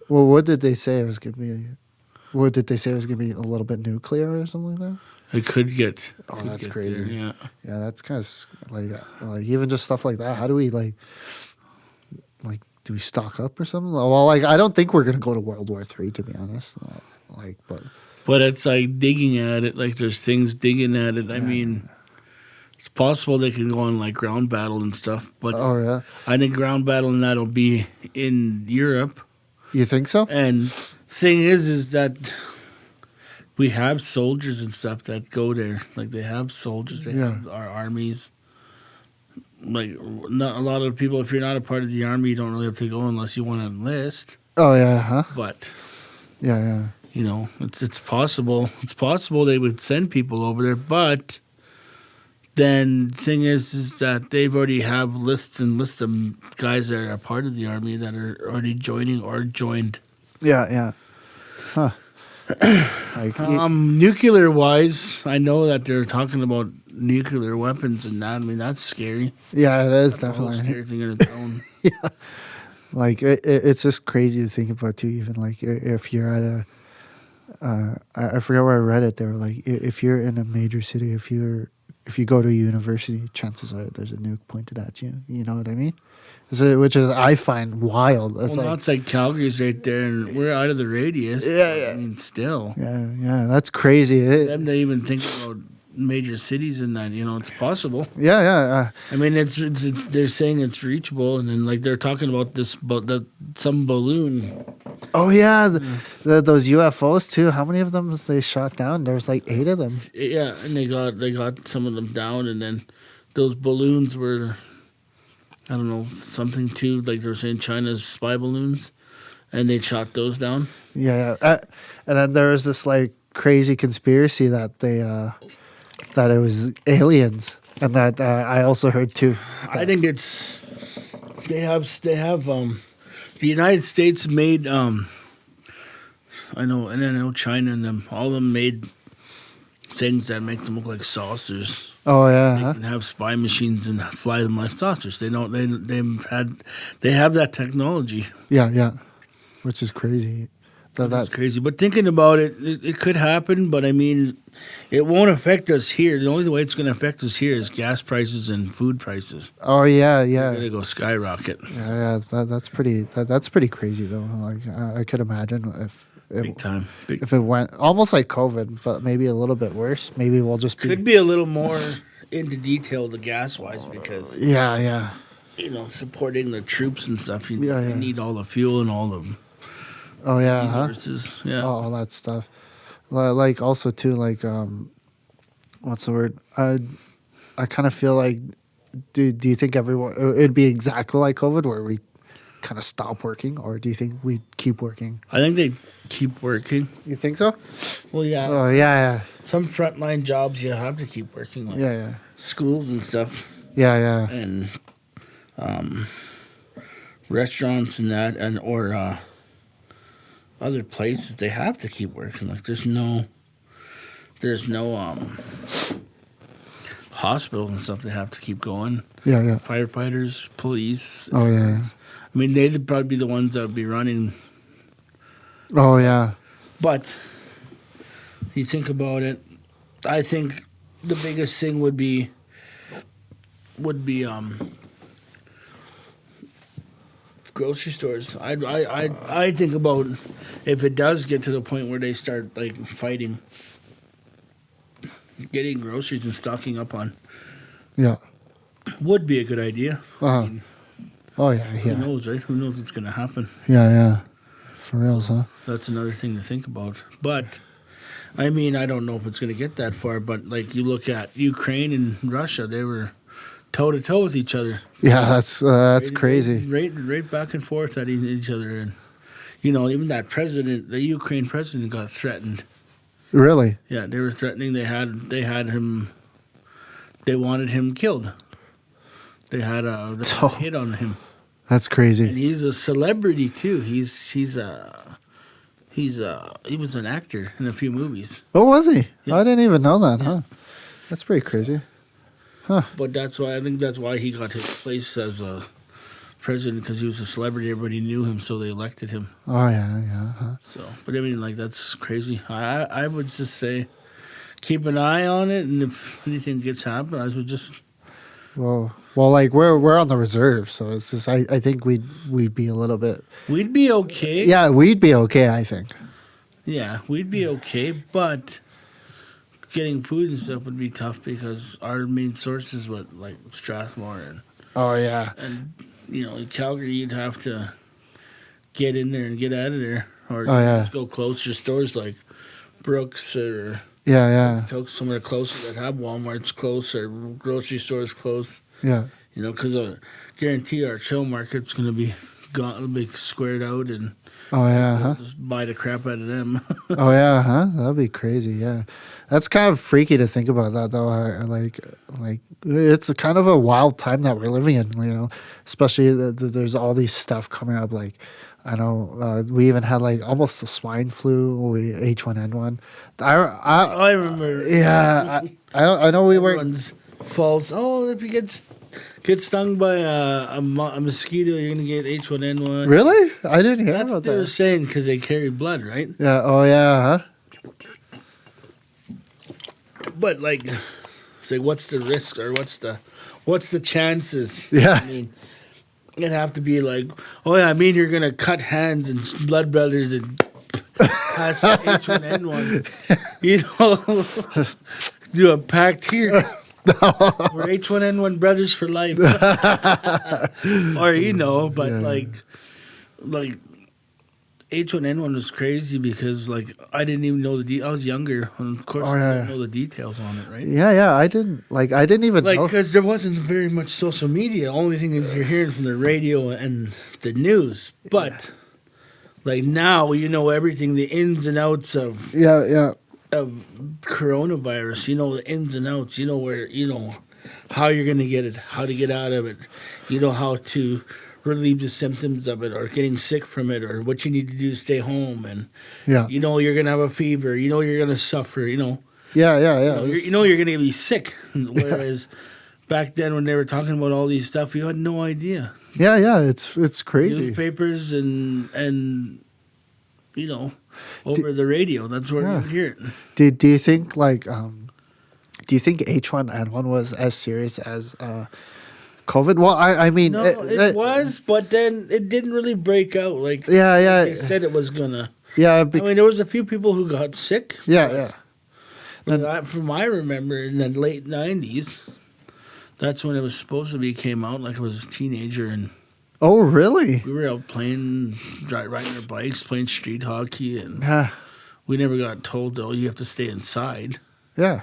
Well, what did they say it was gonna be? What did they say it was gonna be a little bit nuclear or something like that? It could get. Oh, could that's get crazy. there, yeah. Yeah, that's kind of like even just stuff like that. How do we like do we stock up or something? Well, like I don't think we're gonna go to World War III to be honest. But it's like digging at it. Like there's things digging at it. I mean, it's possible they can go on like ground battle and stuff. But Oh yeah, I think ground battle and that'll be in Europe. you think so? And thing is that we have soldiers and stuff that go there. Like they have soldiers. They have our armies. Like not a lot of people. If you're not a part of the army, you don't really have to go unless you want to enlist. Oh yeah, huh? But Yeah. you know, it's possible. It's possible they would send people over there, but then thing is that they've already have lists and lists of guys that are a part of the army that are already joining or joined. Yeah. Huh. Nuclear wise, I know that they're talking about nuclear weapons and that. I mean, that's scary. Yeah, it is That's a whole definitely. scary thing in its own. Like it's just crazy to think about too. Even like if you're at a, I forget where I read it. They were like, if you're in a major city, if you go to a university, chances are there's a nuke pointed at you. You know what I mean? Which is I find wild. It's Well, it's like Calgary's right there, and we're out of the radius. Yeah. I mean, still. yeah, that's crazy. Them to even think about major cities and that, it's possible. Yeah. I mean, it's they're saying it's reachable, and then like they're talking about some balloon. Oh yeah, those UFOs too. How many of them they shot down? There's like 8 of them. Yeah, and they got some of them down, and then those balloons were, I don't know, something too. Like they were saying, China's spy balloons, and they shot those down. Yeah. And then there was this like crazy conspiracy that that it was aliens, and that I also heard too. I think it's they have the United States made I know China and them all of them made things that make them look like saucers. Oh yeah, They huh? can have spy machines and fly them like saucers. They have that technology. Yeah, which is crazy. That's crazy. But thinking about it, it could happen. But I mean, it won't affect us here. The only way it's going to affect us here is gas prices and food prices. Oh yeah. They're going to go skyrocket. Yeah, that's pretty crazy though. Like I could imagine if Big time. if it went almost like COVID, but maybe a little bit worse. Maybe we'll just be Could be a little more into detail the gas wise because yeah. supporting the troops and stuff. You Yeah. need all the fuel and all the Oh yeah, huh? resources. Yeah. All that stuff. Like also too like what's the word? I kind of feel like do you think it'd be exactly like COVID where we kind of stop working, or do you think we keep working? I think they keep working. You think so? Well, yeah. Oh yeah. Some frontline jobs you have to keep working, like Yeah. schools and stuff, Yeah. and restaurants and that, and or other places they have to keep working. Like there's no hospitals and stuff. They have to keep going. Yeah. Firefighters, police. Oh yeah. I mean, they'd probably be the ones that would be running. Oh yeah. But you think about it, I think the biggest thing would be grocery stores. I think about if it does get to the point where they start like fighting. getting groceries and stocking up on Yeah. would be a good idea. Uh-huh. Oh yeah, Who yeah, knows, right? Who knows what's going to happen? yeah. For reals, huh? That's another thing to think about. But, I mean, I don't know if it's going to get that far, but, like, you look at Ukraine and Russia, they were toe-to-toe with each other. Yeah, that's crazy. Right back and forth at each other. And, you know, even that president, the Ukraine president got threatened. Really? Yeah, they were threatening. They had him, they wanted him killed. They had a hit on him. That's And crazy. he's a celebrity too. He was an actor in a few movies. Oh, was he? Yeah. I didn't even know that, huh? That's pretty crazy. But I think that's why he got his place as a president, because he was a celebrity. Everybody knew him, so they elected him. Oh yeah. Huh? So, but I mean, like, that's crazy. I would just say keep an eye on it, and if anything gets happen, I would just Well, like we're on the reserve, so it's just I think we'd be a little bit. we'd be okay. Yeah, we'd be okay. I think. Yeah, we'd be okay, but getting food and stuff would be tough because our main source is like Strathmore Oh yeah. and you know, in Calgary, you'd have to get in there and get out of there, or Oh, yeah. just go closer stores like Brooks or Yeah. go somewhere closer that have Walmart's close or grocery stores close. Yeah. You know, because I guarantee our chill market's going to be gone, it'll be squared out, and Oh yeah. Huh? just buy the crap out of them. Oh yeah. Huh? That'd be crazy. Yeah. That's kind of freaky to think about that though. Like it's a kind of a wild time that we're living in. You know, especially there's all these stuff coming up. Like I know we even had like almost the swine flu, H1N1. I remember. Yeah. I know we were. Everyone's false. Oh, if you get stung by a mosquito, you're gonna get H1N1. Really? I didn't hear That's about what they were that. saying because they carry blood, right? Yeah. Oh yeah. Huh? But like, it's like, what's the risk or what's the chances? Yeah. I mean, it'd have to be like, oh yeah, I mean, you're gonna cut hands and blood brothers and pass H1N1. You know, do a pact here. We're H1N1 brothers for life. Or you know, but Yeah. like H1N1 was crazy because like I didn't even know I was younger, and of course Oh, I yeah. didn't know the details on it, right? Yeah. I didn't even Like, know. because there wasn't very much social media. Only thing is you're hearing from the radio and the news. But like now, you know everything, the ins and outs of Yeah. coronavirus. You know the ins and outs. You know where, you know how you're gonna get it, how to get out of it. You know how to relieve the symptoms of it, or getting sick from it, or what you need to do to stay home. And Yeah. you know you're gonna have a fever. You know you're gonna suffer. You know. Yeah. You know you're going to be sick. Whereas back then when they were talking about all these stuff, you had no idea. Yeah. It's crazy. Newspapers and you know, over the radio. That's where you would hear it. Do you think like do you think H1N1 was as serious as COVID? Well, I mean, No, it was, but then it didn't really break out like they said it was gonna. Yeah. I mean, there was a few people who got sick. Yeah. But from I remember in the late '90s, that's when it was supposed to be came out. Like I was a teenager, and Oh, really? we were out riding our bikes, playing street hockey, and Yeah. we never got told, "Oh, you have to stay inside." Yeah.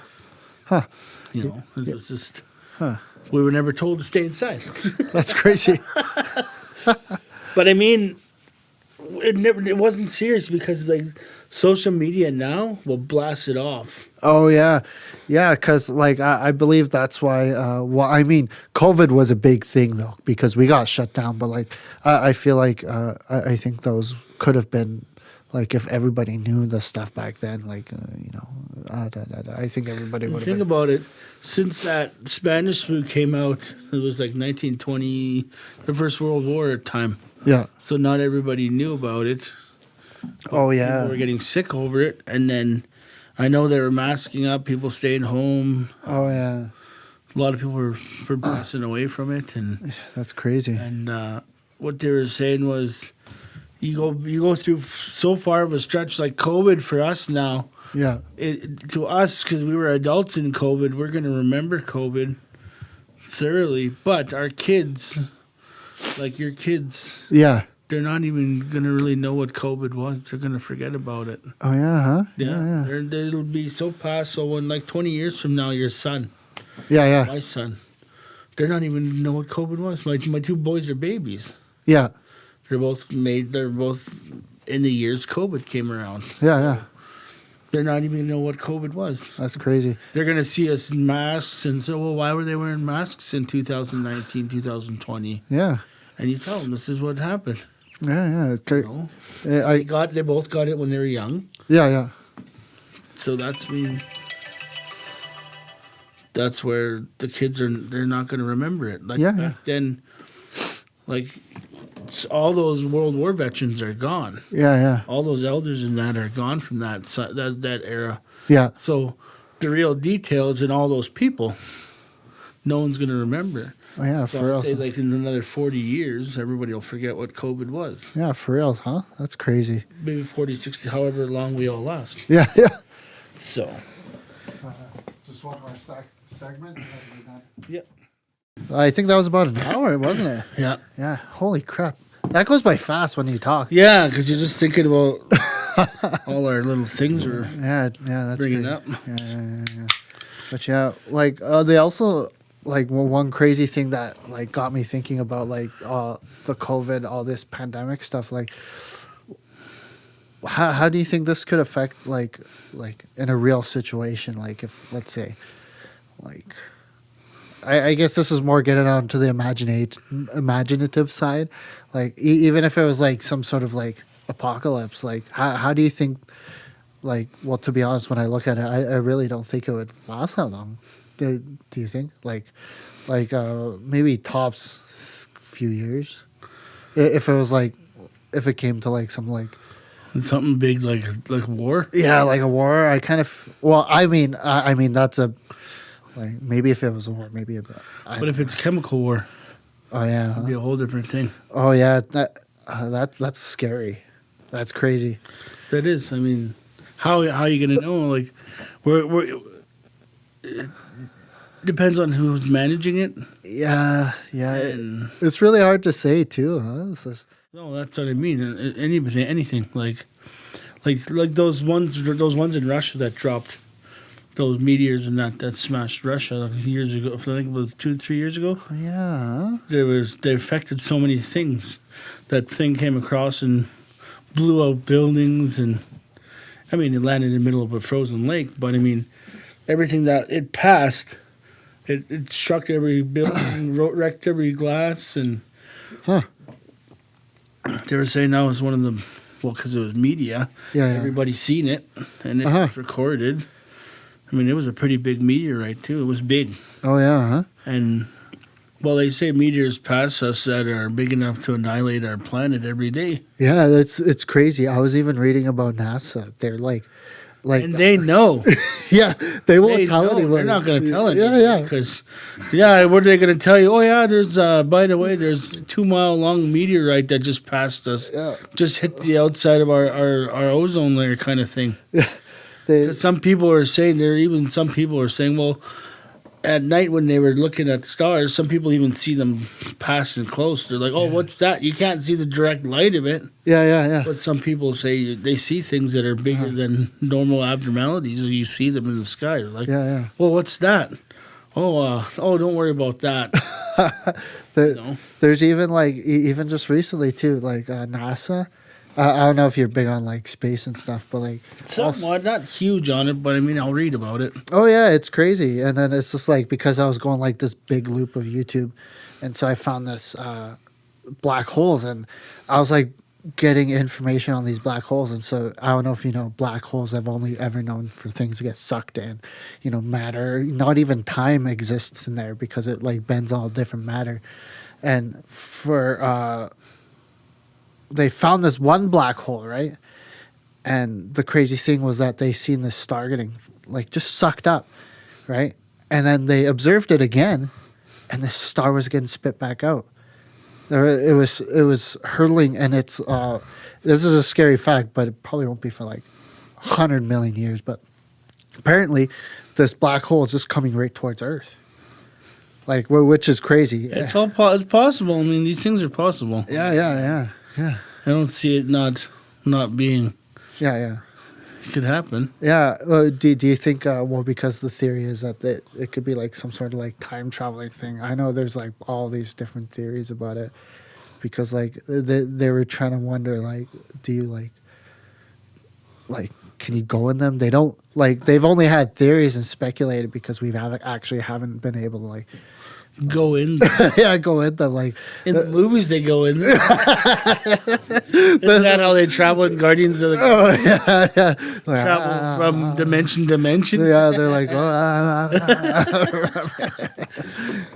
You know, it was just Huh. we were never told to stay inside. That's crazy. But I mean, it wasn't serious because like social media now will blast it off. Oh yeah, because like I believe that's why. Well, I mean, COVID was a big thing though because we got shut down. But like, I feel like I think those could have been like if everybody knew the stuff back then. Like you know, I think everybody would have. Think been. about it. Since that Spanish flu came out, it was like 1920, the First World War time. Yeah. So not everybody knew about it. Oh People yeah. were getting sick over it, and then I know they were masking up, people staying home. Oh yeah. A lot of people were passing away from it, and That's crazy. what they were saying was, you go through so far of a stretch like COVID for us now. Yeah. To us, because we were adults in COVID, we're going to remember COVID thoroughly. But our kids, like your kids, Yeah. they're not even going to really know what COVID was. They're going to forget about it. Oh yeah, huh? Yeah. It'll be so past. So when like 20 years from now, your son, Yeah. my son, they're not even know what COVID was. My two boys are babies. Yeah. They're both in the years COVID came around. Yeah. They're not even going to know what COVID was. That's crazy. They're going to see us in masks and say, well, why were they wearing masks in 2019, 2020? Yeah. And you tell them this is what happened. Yeah. It's You great. know? I They both got it when they were young. yeah. So that's where the kids they're not going to remember it. Like Yeah. back then, like all those World War veterans are gone. Yeah. All those elders and that are gone from that era. Yeah. So the real details in all those people, no one's going to remember. Oh yeah, So for I'd real. say like in another 40 years, everybody will forget what COVID was. Yeah, for reals, huh? That's crazy. Maybe 40, 60, however long we all last. Yeah. So. Just one more segment. Yeah. I think that was about an hour, wasn't it? Yeah. Yeah. Holy crap. That goes by fast when you talk. Yeah, because you're just thinking about all our little things we're Yeah, that's bringing great. up. Yeah. But yeah, like they also like one crazy thing that like got me thinking about like the COVID, all this pandemic stuff. Like, how do you think this could affect like in a real situation? Like if let's say, like, I guess this is more getting on to the imaginative side. Like even if it was like some sort of like apocalypse, like how do you think? Like, well, to be honest, when I look at it, I really don't think it would last that long. Do you think? Like maybe tops few years. If it was like, if it came to like some like Something big like war. yeah, like a war. I kind of I mean that's a like maybe if it was a war, maybe a bit. But if it's chemical war, Oh yeah. it'd be a whole different thing. Oh yeah. That's scary. That's crazy. That is. I mean, how are you gonna know? Like, it depends on who's managing it. Yeah. And It's really hard to say too, huh? It's just, no, that's what I mean. Anything like those ones in Russia that dropped those meteors and that smashed Russia years ago. I think it was 2-3 years ago. yeah. They affected so many things. That thing came across and blew out buildings, and I mean it landed in the middle of a frozen lake. But I mean, everything that it passed, it struck every building, wrecked every glass, and Huh. they were saying that was one of the because it was media. Yeah. Everybody's seen it, and it Uh-huh. was recorded. I mean, it was a pretty big meteorite too. It was big. Oh yeah, huh? And, well, they say meteors pass us that are big enough to annihilate our planet every day. Yeah, it's crazy. I was even reading about NASA. They're like And they know. yeah, they won't They tell know. anyone. They're not going to tell anyone. Yeah. Because, what are they going to tell you? Oh, yeah, there's, by the way, there's a 2-mile-long meteorite that just passed us. Yeah. Just hit the outside of our ozone layer kind of thing. They, 'Cause some people are saying, well, at night when they were looking at stars, some people even see them passing close. They're like, oh, what's that? You can't see the direct light of it. yeah. But some people say they see things that are bigger than normal abnormalities. You see them in the sky. They're like, Yeah. well, what's that? Oh, don't worry about that. There- know? There's even like even just recently too, like NASA. I don't know if you're big on like space and stuff, but like Somewhat, not huge on it, but I mean, I'll read about it. oh yeah, it's crazy. And then it's just like because I was going like this big loop of YouTube, and so I found this black holes, and I was like getting information on these black holes. And so I don't know if you know, black holes I've only ever known for things to get sucked in. Matter, not even time exists in there because it like bends all different matter. And for they found this one black hole, right? And the crazy thing was that they seen this star getting like just sucked up, right? And then they observed it again, and this star was getting spit back out. It was hurtling, and it's this is a scary fact, but it probably won't be for like 100 million years. But apparently, this black hole is just coming right towards Earth, like which is crazy. It's it's possible. I mean, these things are possible. Yeah. I don't see it not being. Yeah. It could happen. Yeah. Do you think? Well, because the theory is that it could be like some sort of like time traveling thing. I know there's like all these different theories about it, because like they were trying to wonder like, do you like can you go in them? They don't like they've only had theories and speculated because we haven't been able to like Go in. go in them like In the movies, they go in there. Isn't that how they travel in Guardians of the Like, travel from dimension to dimension? yeah, they're like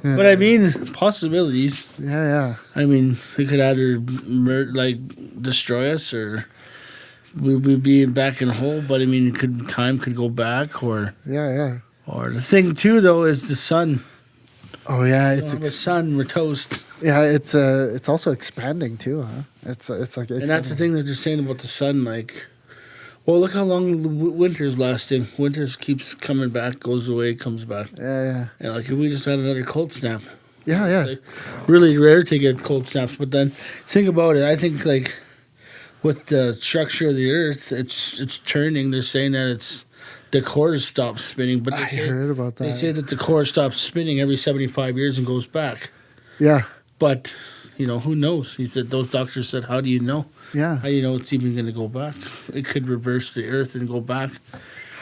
But I mean, possibilities. yeah. I mean, it could either destroy us, or we'd be back in a hole. But I mean, time could go back, or Yeah. the thing too though is the sun. Oh yeah, The sun, we're toast. it's also expanding too, huh? It's like And that's the thing that they're saying about the sun. Like, well, look how long the winter's lasting. Winter keeps coming back, goes away, comes back. Yeah. And like, if we just had another cold snap. Yeah. Like, really rare to get cold snaps. But then think about it. I think like with the structure of the Earth, it's turning. They're saying that the core stops spinning. But I heard about that. They say that the core stops spinning every 75 years and goes back. Yeah. But who knows? He said those doctors said, how do you know? Yeah. How do you know it's even going to go back? It could reverse the Earth and go back,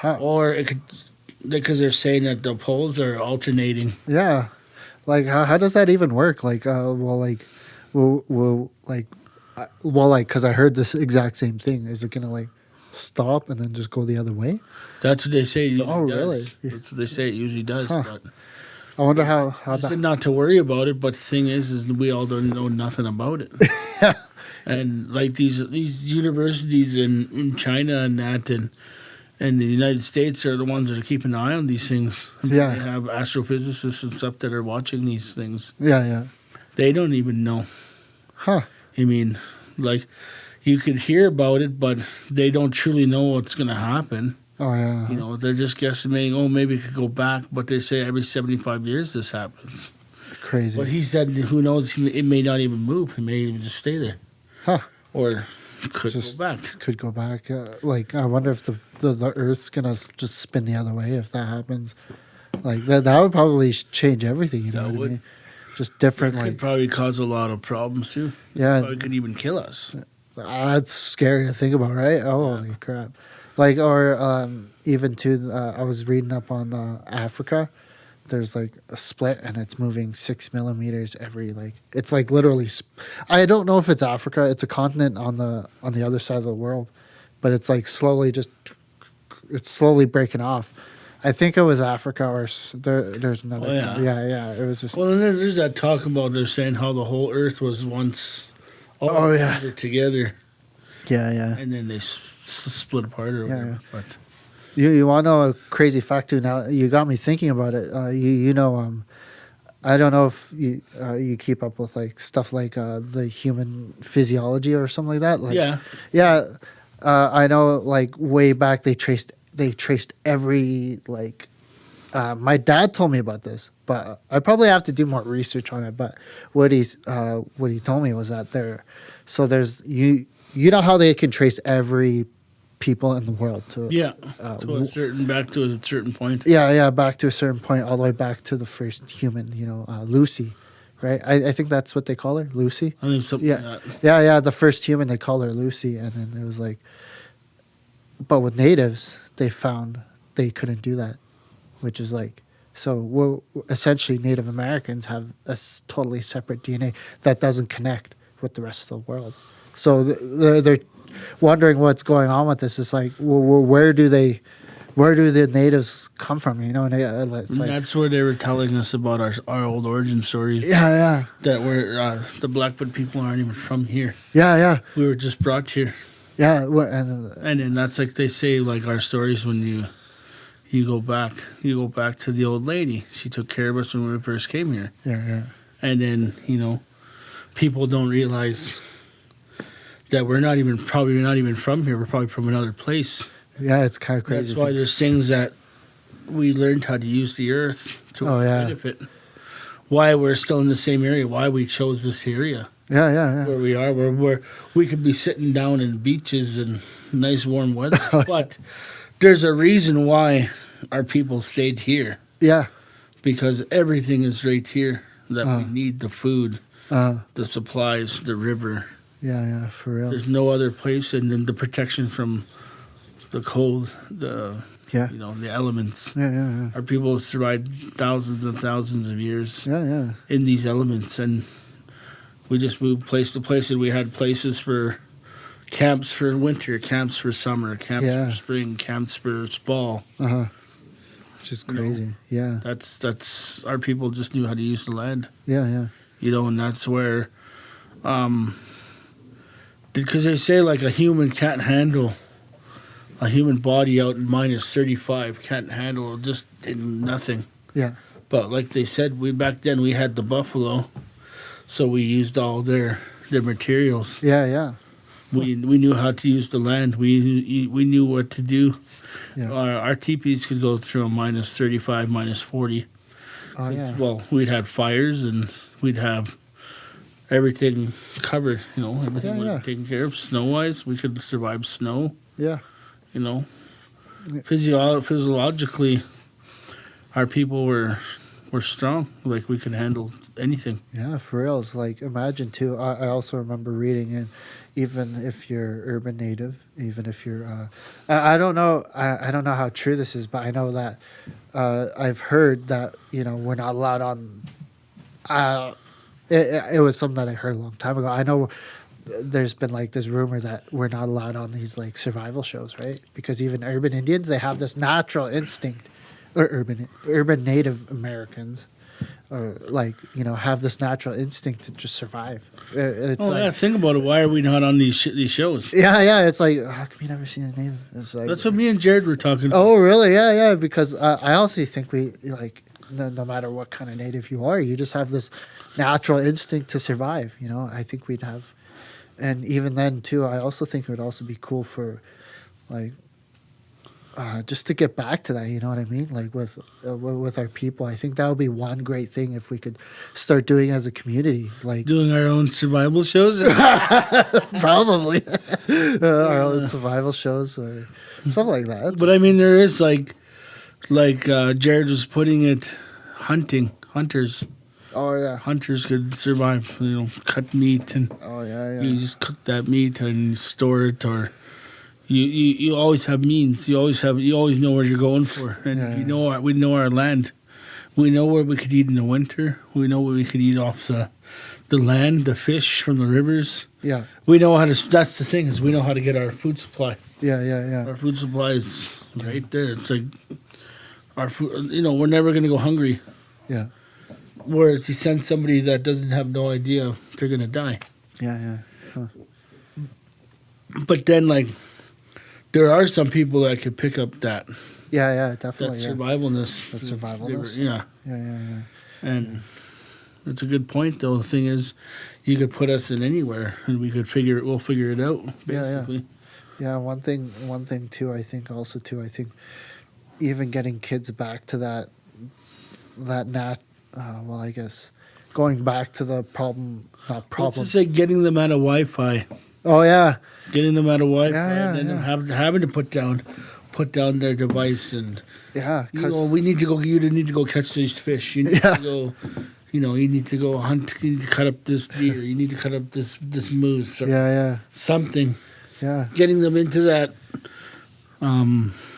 How? or it could, because they're saying that the poles are alternating. Yeah. Like how does that even work? Like because I heard this exact same thing. Is it gonna like stop and then just go the other way? That's what they say. It usually Oh, does. really? That's what they say. It usually does. Huh. But I wonder how I that. said not to worry about it. But the thing is we all don't know nothing about it. Yeah. And like these universities in China and that and the United States are the ones that are keeping an eye on these things. Yeah. They have astrophysicists and stuff that are watching these things. Yeah. They don't even know. Huh. I mean, like, you could hear about it, but they don't truly know what's going to happen. Oh yeah. They're just guesstimating, maybe it could go back, but they say every 75 years this happens. Crazy. But he said, who knows, it may not even move. It may even just stay there. Huh. Or could Just go back. could go back. Like I wonder if the Earth's gonna just spin the other way if that happens. Like that would probably change everything. You know That what would. I mean? Just different. It could Like probably cause a lot of problems, too. yeah. Probably could even kill us. That's scary to think about, right? Oh, holy crap! Like, or even too, I was reading up on Africa. There's like a split, and it's moving 6 millimeters every it's like literally. I don't know if it's Africa. It's a continent on the other side of the world, but it's like it's slowly breaking off. I think it was Africa, or there's another. Oh, yeah. Yeah. It was just. Well, and then there's that talk about they're saying how the whole Earth was once all together, Yeah. and then they split apart or whatever. Yeah. But You want to know a crazy fact too? Now you got me thinking about it. I don't know if you keep up with like stuff like the human physiology or something like that. Like, yeah. I know like way back they traced every my dad told me about this, but I probably have to do more research on it. But what he told me was that there's you know how they can trace every people in the world to back to a certain point. back to a certain point, all the way back to the first human, Lucy, right? I think that's what they call her, Lucy. I think something Yeah, like that. yeah, the first human, they call her Lucy, and then it was like, but with natives, they found they couldn't do that, which is like, so essentially Native Americans have a totally separate DNA that doesn't connect with the rest of the world. So they're wondering what's going on with this. It's like, where do the natives come from? It's like, That's where they were telling us about our old origin stories. yeah, That we're the Blackfoot people aren't even from here. yeah, We were just brought here. yeah. And then that's like they say, like our stories when you go back to the old lady. She took care of us when we first came here. Yeah. And then, people don't realize that we're probably not even from here. We're probably from another place. Yeah, it's kind of crazy. That's why there's things that we learned how to use the earth to benefit. Why we're still in the same area, why we chose this area. Yeah. Where we are, where we could be sitting down in beaches and nice warm weather. But there's a reason why our people stayed here. Yeah. Because everything is right here that we need, the food, the supplies, the river. Yeah, for real. There's no other place, and then the protection from the cold, the elements. Yeah. Our people have survived thousands and thousands of years Yeah. in these elements, and we just moved place to place, and we had places for camps for winter, camps for summer, camps for spring, camps for fall. Which is crazy. Yeah. That's our people just knew how to use the land. Yeah. And that's where, because they say like a human can't handle. A human body out in minus 35 can't handle just nothing. Yeah. But like they said, back then we had the buffalo, so we used all their materials. Yeah. We knew how to use the land. We knew what to do. Yeah. Our teepees could go through a minus 35, minus 40. Oh, yeah. Well, we'd have fires and we'd have everything covered. Everything was taken care of. Snow-wise, we could survive snow. Yeah. Physiologically, our people were strong. Like we could handle anything. Yeah, for real. It's like, imagine too. I also remember reading, and even if you're urban native, even if you're, I don't know how true this is, but I know that I've heard that we're not allowed on. It was something that I heard a long time ago. I know there's been like this rumor that we're not allowed on these like survival shows, right? Because even urban Indians, they have this natural instinct, or urban Native Americans, or have this natural instinct to just survive. Think about it. Why are we not on these shows? Yeah. It's like, how come you never seen a Native? It's like, that's what me and Jared were talking about. Oh, really? Yeah. Because I also think we no matter what kind of Native you are, you just have this natural instinct to survive. I think we'd have. And even then, too, I also think it would also be cool for, just to get back to that. You know what I mean? Like with our people, I think that would be one great thing if we could start doing as a community, like doing our own survival shows. Probably our own survival shows or something like that. But I mean, there is like Jared was putting it, hunters. Oh yeah, hunters could survive. Cut meat and you just cook that meat and store it, or you always have means. You always know where you're going for, and we know our land. We know where we could eat in the winter. We know what we could eat off the land, the fish from the rivers. Yeah, we know how to. That's the thing, is we know how to get our food supply. Yeah. Our food supply is right there. It's like our food. We're never gonna go hungry. Yeah. Whereas you send somebody that doesn't have no idea, they're gonna die. Yeah. Huh. But then, there are some people that could pick up that. Yeah, definitely. That survivalness. That survivalness. Yeah. And it's a good point, though. The thing is, you could put us in anywhere, and we'll figure it out. Basically. Yeah. One thing too. I think even getting kids back to that I guess going back to the problem. Let's just say getting them out of Wi-Fi. Oh yeah, getting them out of Wi-Fi, and then having to put down their device, and we need to go. You need to go catch these fish. You need to go. You need to go hunt. You need to cut up this deer. You need to cut up this moose. Or something. Yeah, getting them into that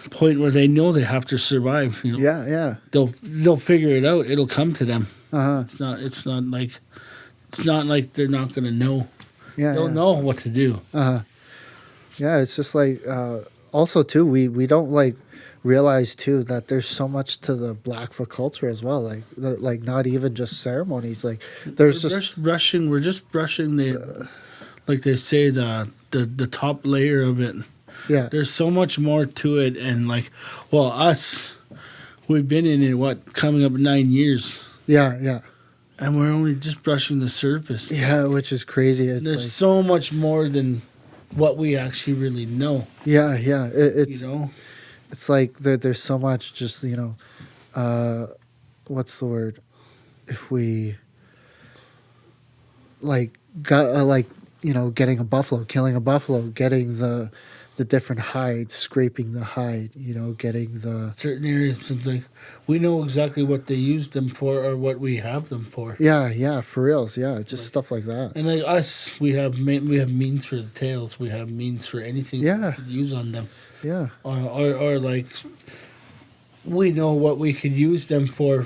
point where they know they have to survive. Yeah. They'll figure it out. It'll come to them. It's not like they're not gonna know. They'll know what to do. Yeah, it's just like also too we don't realize too that there's so much to the Blackfoot culture as well. Like not even just ceremonies. Like we're just brushing the like they say the top layer of it. Yeah. There's so much more to it, and us, we've been in it coming up 9 years. Yeah. And we're only just brushing the surface. Yeah, which is crazy. It's There's like, so much more than what we actually really know. yeah, it's You know, it's like there's so much just what's the word? If we like got getting a buffalo, killing a buffalo, getting the different hides, scraping the hide, getting the certain areas, it's like we know exactly what they use them for or what we have them for. yeah, for reals, yeah, just stuff like that. And like us, we have means for the tails. We have means for anything Yeah. we could use on them. Yeah, Or like we know what we could use them for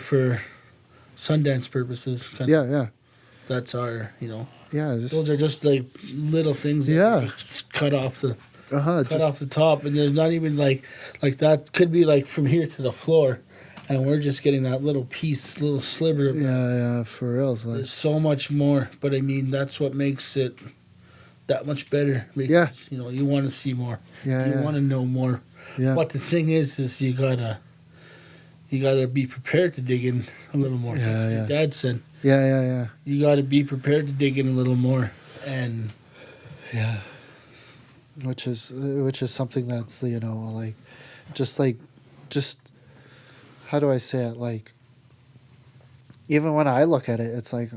Sundance purposes. yeah, That's our, yeah. those are just like little things that Yeah. we just cut off the Just, off the top, and there's not even like that could be like from here to the floor, and we're just getting that little piece, little sliver. Of yeah, for reals. Like, There's so much more, but I mean that's what makes it that much better. Because, Yeah. You want to see more. Yeah, You yeah. want to know more. yeah, But the thing is you gotta be prepared to dig in a little more. Yeah, Like yeah. Your dad said yeah, you gotta be prepared to dig in a little more, and yeah. Which is something that's like, just how do I say it? Like, even when I look at it, it's like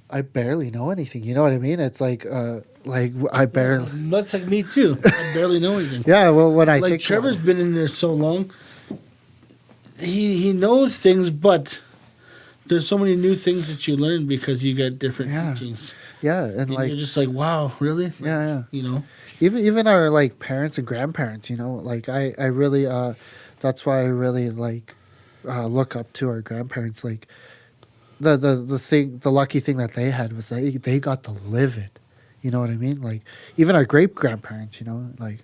I barely know anything. You know what I mean? It's like I barely. that's like me too. I barely know anything. Yeah, well, when I Like think Trevor's been in there so long, he knows things, but there's so many new things that you learn because you get different Yeah. teachings. yeah, and And like you're just like, wow, really? yeah. You know? Even our like parents and grandparents, like I really that's why I really like look up to our grandparents. Like the lucky thing that they had was they got to live it. You know what I mean? Like even our great grandparents, like,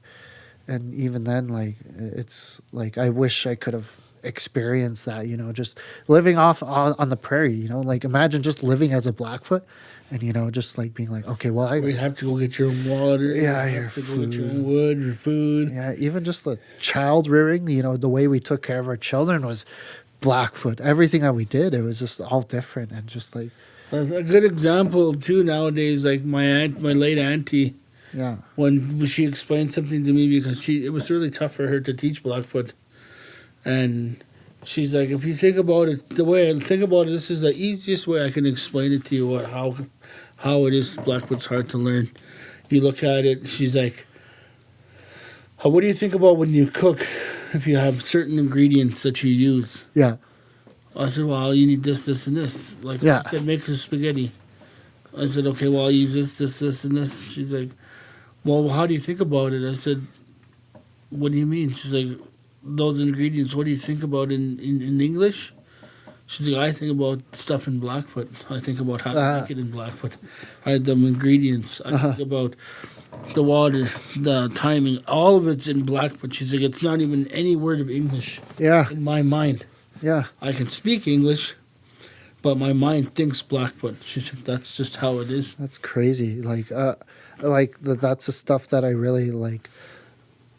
and even then, like it's like I wish I could have experienced that. Just living off on the prairie. Like imagine just living as a Blackfoot, and just like being like, okay, well We have to go get your water. Yeah, you your have to go get your food. own wood, your food. Yeah, even just the child rearing, the way we took care of our children was Blackfoot. Everything that we did, it was just all different and just like, A good example too nowadays, like my late auntie, yeah, when she explained something to me because it was really tough for her to teach Blackfoot, and she's like, if you think about it, the way I think about it, this is the easiest way I can explain it to you how it is Blackfoot's hard to learn. You look at it, she's like, what do you think about when you cook if you have certain ingredients that you use? yeah, I said, well, you need this, this, and this. Like Yeah. I said, make a spaghetti. I said, okay, well, I'll use this, and this. She's like, well, how do you think about it? I said, what do you mean? She's like, those ingredients, what do you think about in English? She's like, I think about stuff in Blackfoot. I think about how to make it in Blackfoot. I had them ingredients. I think about the water, the timing. All of it's in Blackfoot. She's like, it's not even any word of English yeah, in my mind. yeah, I can speak English, but my mind thinks Blackfoot. She said, that's just how it is. that's crazy. Like that's the stuff that I really like.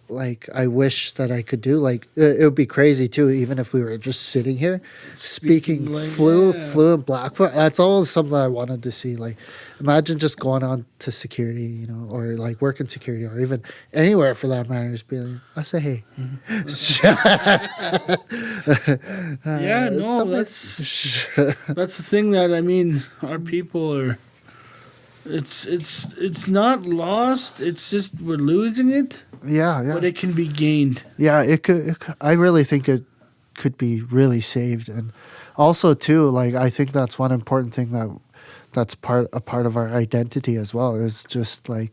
Like I wish that I could do. Like it would be crazy too, even if we were just sitting here speaking like, fluent Blackfoot. That's always something I wanted to see. Like imagine just going on to security, or like working security, or even anywhere for that matter. Just being like, I say hey. Yeah, no, that's the thing that I mean. Our people are. It's not lost. It's just we're losing it, yeah. but it can be gained. Yeah, it could. I really think it could be really saved, and also too, like I think that's one important thing that's a part of our identity as well. Is just like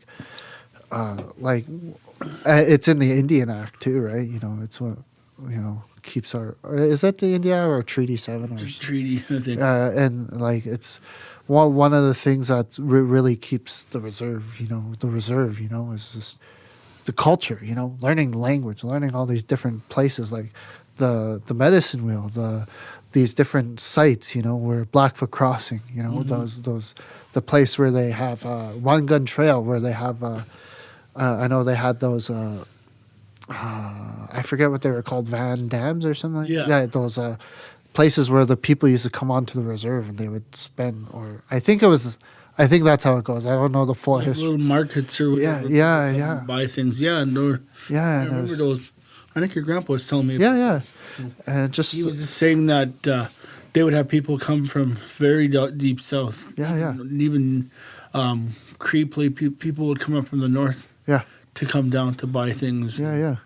it's in the Indian Act too, right? It's what keeps our. Is that the India or Treaty 7 or Treaty, I think. and like it's one of the things that really keeps the reserve. The reserve. Is just the culture. Learning language, learning all these different places, like the medicine wheel, these different sites. Where Blackfoot Crossing. Those the place where they have One Gun Trail, where they have. I know they had those. I forget what they were called, Van Dams or something. Yeah. Yeah, those places where the people used to come onto the reserve and they would spend, or I think that's how it goes. I don't know the full Like history. little markets or whatever. Yeah, people yeah. come Buy things. Yeah, and Yeah, I and it remember was- those. I think your grandpa was telling me. yeah. And just He was just saying that they would have people come from very deep south. Yeah. And even creepily, people would come up from the north yeah, to come down to buy things. yeah.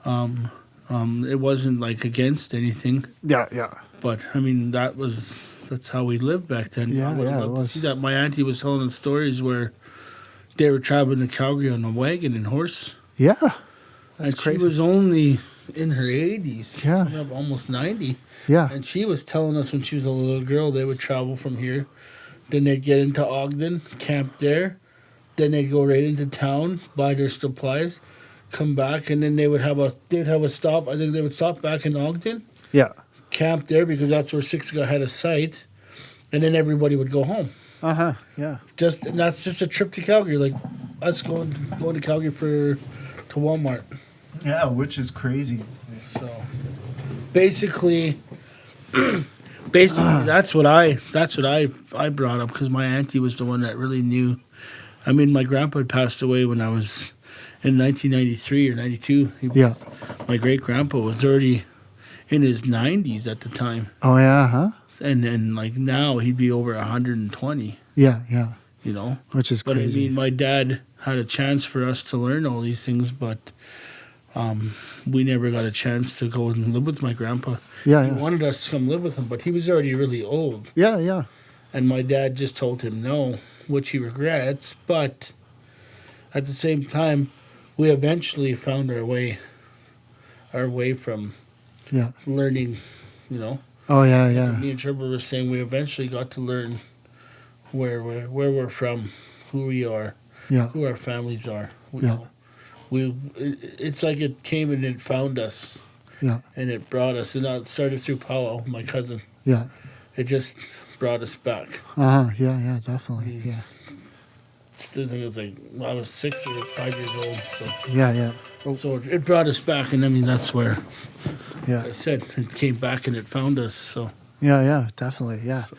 It wasn't like against anything, Yeah. but I mean that's how we lived back then. Yeah, I would yeah, it love to was. see that. My auntie was telling the stories where they were traveling to Calgary on a wagon and horse, Yeah. and That's crazy. she was only in her 80s, Yeah. coming up almost 90. Yeah. And she was telling us when she was a little girl, they would travel from here. Then they'd get into Ogden, camp there. Then they'd go right into town, buy their supplies, come back, and then they'd have a stop. I think they would stop back in Ogden, Yeah. camp there because that's where Siksika had a site, and then everybody would go home. Yeah. And that's just a trip to Calgary, like us going to Calgary to Walmart. Yeah, which is crazy. So basically that's what I brought up because my auntie was the one that really knew. I mean, my grandpa had passed away when I was in 1993 or 92. Yeah. My great grandpa was already in his 90s at the time, Oh yeah, huh? and then like now he'd be over 120. Yeah. You know, Which is but crazy. I mean, my dad had a chance for us to learn all these things, but we never got a chance to go and live with my grandpa. Yeah. He wanted us to come live with him, but he was already really old. Yeah. And my dad just told him no, which he regrets. But at the same time, we eventually found our way from Yeah. learning, you know. Oh So yeah. me and Trevor were saying we eventually got to learn where we're from, who we are, Yeah. who our families are. You Yeah. know. It's like it came and it found us, Yeah. and it brought us. And it started through Paulo, my cousin. Yeah. It just brought us back. Yeah, definitely. Yeah. I think it was like I was 6 or 5 years old, Yeah. so it brought us back, and I mean that's where Yeah. I said it came back and it found us. So Yeah, definitely. Yeah. So.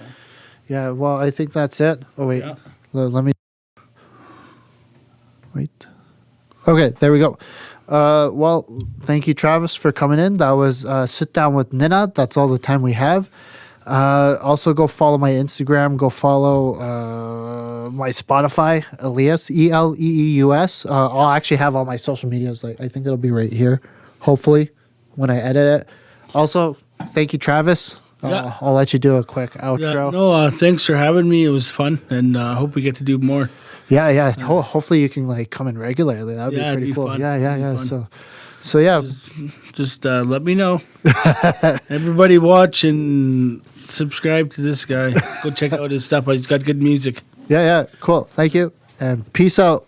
Yeah, well, I think that's it. Oh wait. yeah, Let me wait. Okay, there we go. Well, thank you, Travis, for coming in. That was Sit Down with Nin'na. That's all the time we have. Also, go follow my Instagram. Go follow my Spotify, Eleeus, Eleeus. I'll actually have all my social medias. I think it'll be right here, hopefully, when I edit it. Also, thank you, Travis. Yeah. I'll let you do a quick yeah. outro. No, thanks for having me. It was fun, and I hope we get to do more. Yeah. Hopefully you can like come in regularly. That'd Yeah, be it'd pretty be cool. fun. Yeah. It'd be fun. So yeah. Just let me know. Everybody watch and subscribe to this guy. Go check out his stuff. He's got good music. Yeah. Cool. Thank you. And peace out.